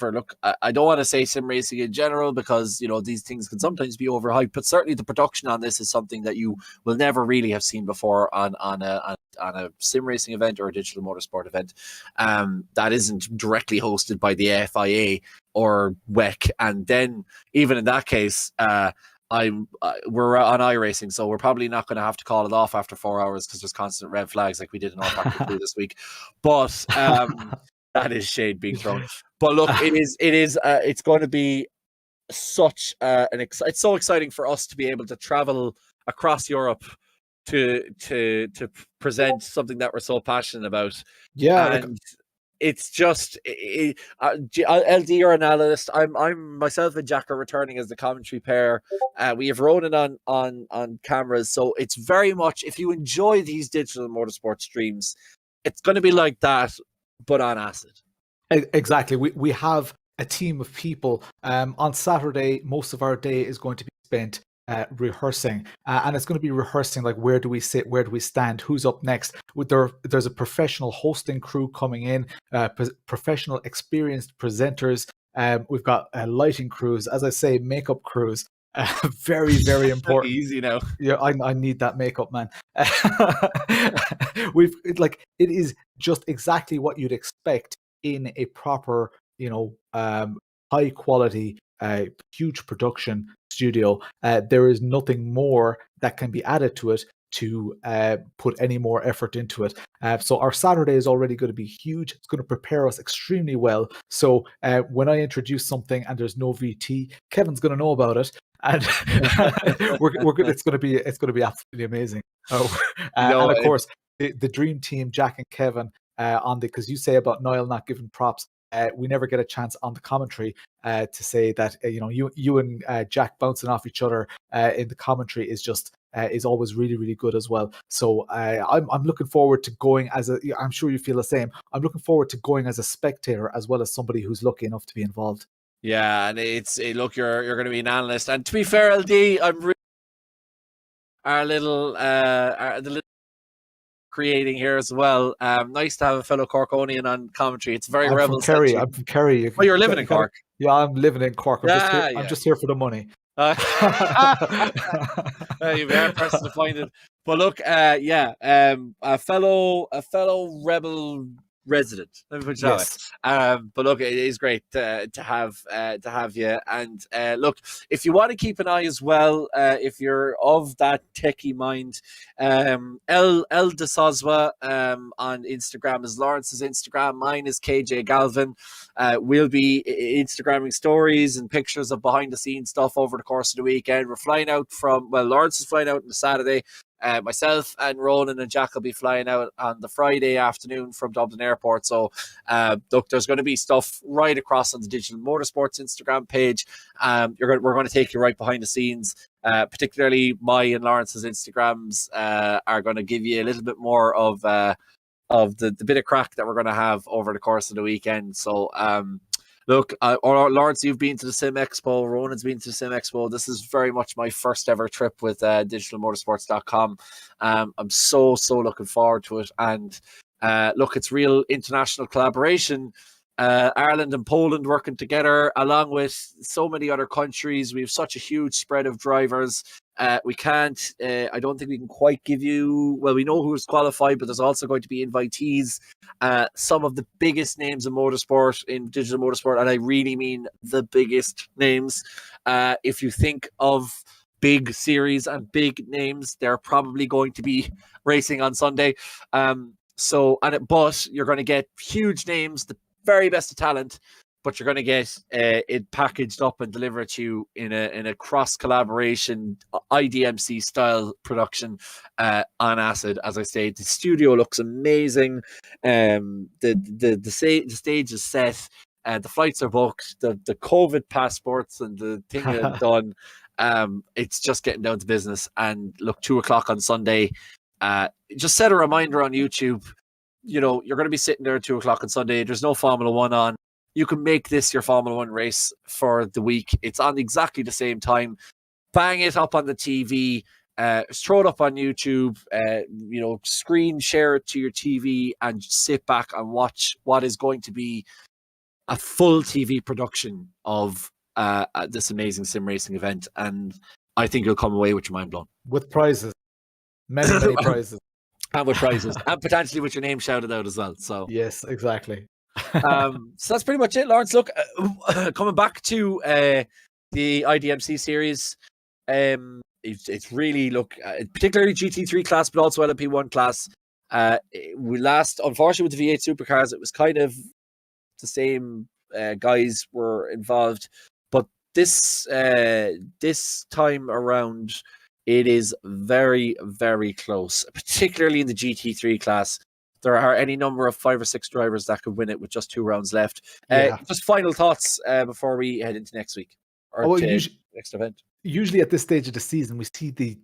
Look, I don't want to say sim racing in general, because you know these things can sometimes be overhyped, but certainly the production on this is something that you will never really have seen before on a sim racing event or a Digital Motorsport event that isn't directly hosted by the FIA or WEC. And then even in that case, we're on iRacing, so we're probably not going to have to call it off after 4 hours because there's constant red flags like we did in our Factor 2 this week. But that is shade being thrown. But look, it's going to be such it's so exciting for us to be able to travel across Europe to present something that we're so passionate about. Yeah, and it's just LD, you're an analyst. I'm myself and Jack are returning as the commentary pair. We have Ronan on cameras, so it's very much, if you enjoy these Digital Motorsport streams, it's going to be like that, but on acid. Exactly. We have a team of people. On Saturday, most of our day is going to be spent rehearsing, and it's going to be rehearsing like, where do we sit, where do we stand, who's up next. There's a professional hosting crew coming in, professional experienced presenters. We've got lighting crews, as I say, makeup crews. Very, very important. Easy now. Yeah, I need that makeup, man. It is just exactly what you'd expect in a proper, high quality, huge production studio. There is nothing more that can be added to it to put any more effort into it. So our Saturday is already going to be huge. It's going to prepare us extremely well. So when I introduce something and there's no VT, Kevin's going to know about it, and we're good. It's going to be absolutely amazing. And of course, the dream team, Jack and Kevin, because you say about Niall not giving props. We never get a chance on the commentary to say that you and Jack bouncing off each other in the commentary is always really, really good as well. So I'm looking forward to going I'm sure you feel the same. I'm looking forward to going as a spectator as well as somebody who's lucky enough to be involved. Yeah, and look, you're going to be an analyst, and to be fair, LD, I'm really the little creating here as well. Nice to have a fellow Corkonian on commentary. It's very rebel. I'm from Kerry. Oh, you're living in Cork. Yeah, I'm living in Cork. I'm just here for the money. You're very pressed to find it. But look, a fellow rebel resident. Let me put it that way. But look, it is great to have you. And look, if you want to keep an eye as well, if you're of that techie mind, El De Soswa on Instagram is Lawrence's Instagram. Mine is KJ Galvin. We'll be Instagramming stories and pictures of behind the scenes stuff over the course of the weekend. We're flying out Lawrence is flying out on the Saturday. Myself and Ronan and Jack will be flying out on the Friday afternoon from Dublin Airport. So, look, there's going to be stuff right across on the Digital Motorsports Instagram page. We're going to take you right behind the scenes. Particularly my and Lawrence's Instagrams are going to give you a little bit more of the bit of crack that we're going to have over the course of the weekend. So, Look, Lawrence, you've been to the Sim Expo. Ronan's been to the Sim Expo. This is very much my first ever trip with Digital-Motorsports.com. I'm so looking forward to it. And look, it's real international collaboration. Ireland and Poland working together, along with so many other countries. We have such a huge spread of drivers. We can't, I don't think we can quite give you, well, we know who's qualified, but there's also going to be invitees. Some of the biggest names in motorsport, in digital motorsport, and I really mean the biggest names. If you think of big series and big names, they're probably going to be racing on Sunday. But you're going to get huge names, the very best of talent, but you're going to get it packaged up and delivered to you in a cross collaboration IDMC style production on acid. As I say, the studio looks amazing. The stage is set. The flights are booked. The COVID passports and the thing are done. It's just getting down to business. And look, 2:00 on Sunday. Just set a reminder on YouTube. You know, you're going to be sitting there at 2:00 on Sunday. There's no Formula One on. You can make this your Formula One race for the week. It's on exactly the same time. Bang it up on the TV. Throw it up on YouTube. Screen share it to your TV and sit back and watch what is going to be a full TV production of this amazing sim racing event. And I think you'll come away with your mind blown. With prizes. Many prizes. And with prizes. And potentially with your name shouted out as well. So yes, exactly. So that's pretty much it, Lawrence. Look, coming back to the IDMC series, it's really, particularly GT3 class, but also LMP1 class. Unfortunately, with the V8 supercars, it was kind of the same guys were involved, but this time around, it is very, very close, particularly in the GT3 class. There are any number of 5 or 6 drivers that could win it with just 2 rounds left. Just final thoughts before we head into next week or next event. Usually at this stage of the season, we see the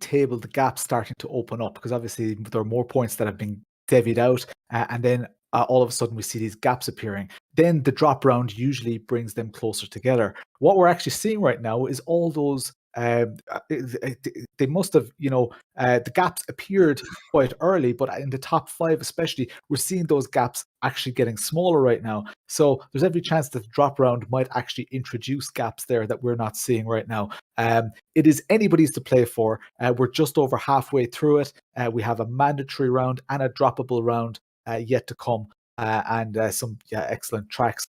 gap starting to open up because obviously there are more points that have been divvied out, and then all of a sudden we see these gaps appearing. Then the drop round usually brings them closer together. What we're actually seeing right now is all those they must have, the gaps appeared quite early, but in the top 5 especially, we're seeing those gaps actually getting smaller right now. So there's every chance that the drop round might actually introduce gaps there that we're not seeing right now. It is anybody's to play for. We're just over halfway through it. We have a mandatory round and a droppable round yet to come, and some excellent tracks.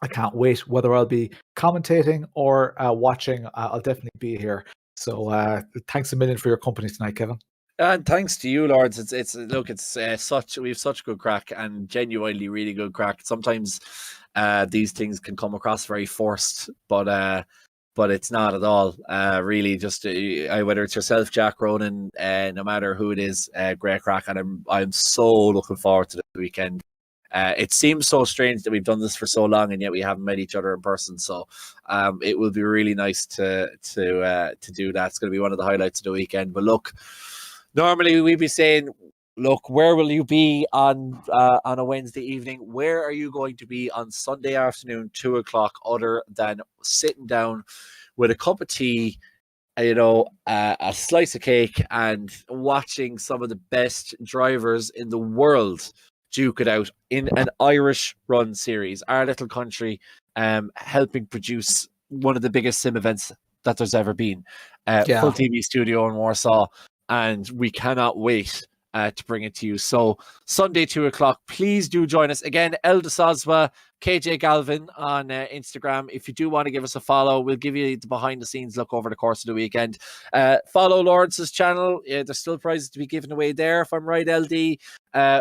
I can't wait. Whether I'll be commentating or watching, I'll definitely be here. So thanks a million for your company tonight, Kevin. And thanks to you, Lords. We have such good crack, and genuinely really good crack. Sometimes these things can come across very forced, but it's not at all. Really, just whether it's yourself, Jack, Ronan, no matter who it is, great crack, and I'm so looking forward to the weekend. It seems so strange that we've done this for so long and yet we haven't met each other in person. So it will be really nice to do that. It's going to be one of the highlights of the weekend. But look, normally we'd be saying, look, where will you be on a Wednesday evening? Where are you going to be on Sunday afternoon, 2:00, other than sitting down with a cup of tea, a slice of cake, and watching some of the best drivers in the world duke it out in an Irish run series, our little country, helping produce one of the biggest sim events that there's ever been. Full TV studio in Warsaw, and we cannot wait to bring it to you. So Sunday, 2:00, please do join us. Again, El de Soswa, KJ Galvin on Instagram. If you do want to give us a follow, we'll give you the behind the scenes look over the course of the weekend. Follow Lawrence's channel. There's still prizes to be given away there, if I'm right, LD.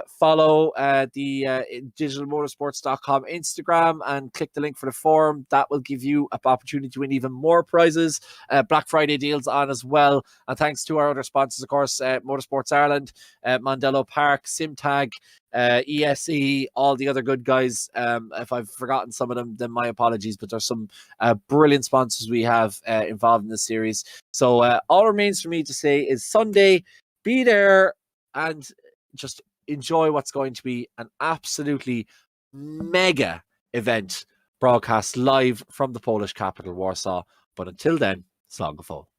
Follow the Digital-Motorsports.com Instagram and click the link for the forum. That will give you an opportunity to win even more prizes. Black Friday deals on as well. And thanks to our other sponsors, of course, Motorsports Ireland, Mondello Park, SimTag, ESE, all the other good guys. If I've forgotten some of them, then my apologies, but there's some brilliant sponsors we have involved in this series. So all remains for me to say is Sunday, be there and just enjoy what's going to be an absolutely mega event. broadcast live from the Polish capital, Warsaw. But until then, slán go fóill.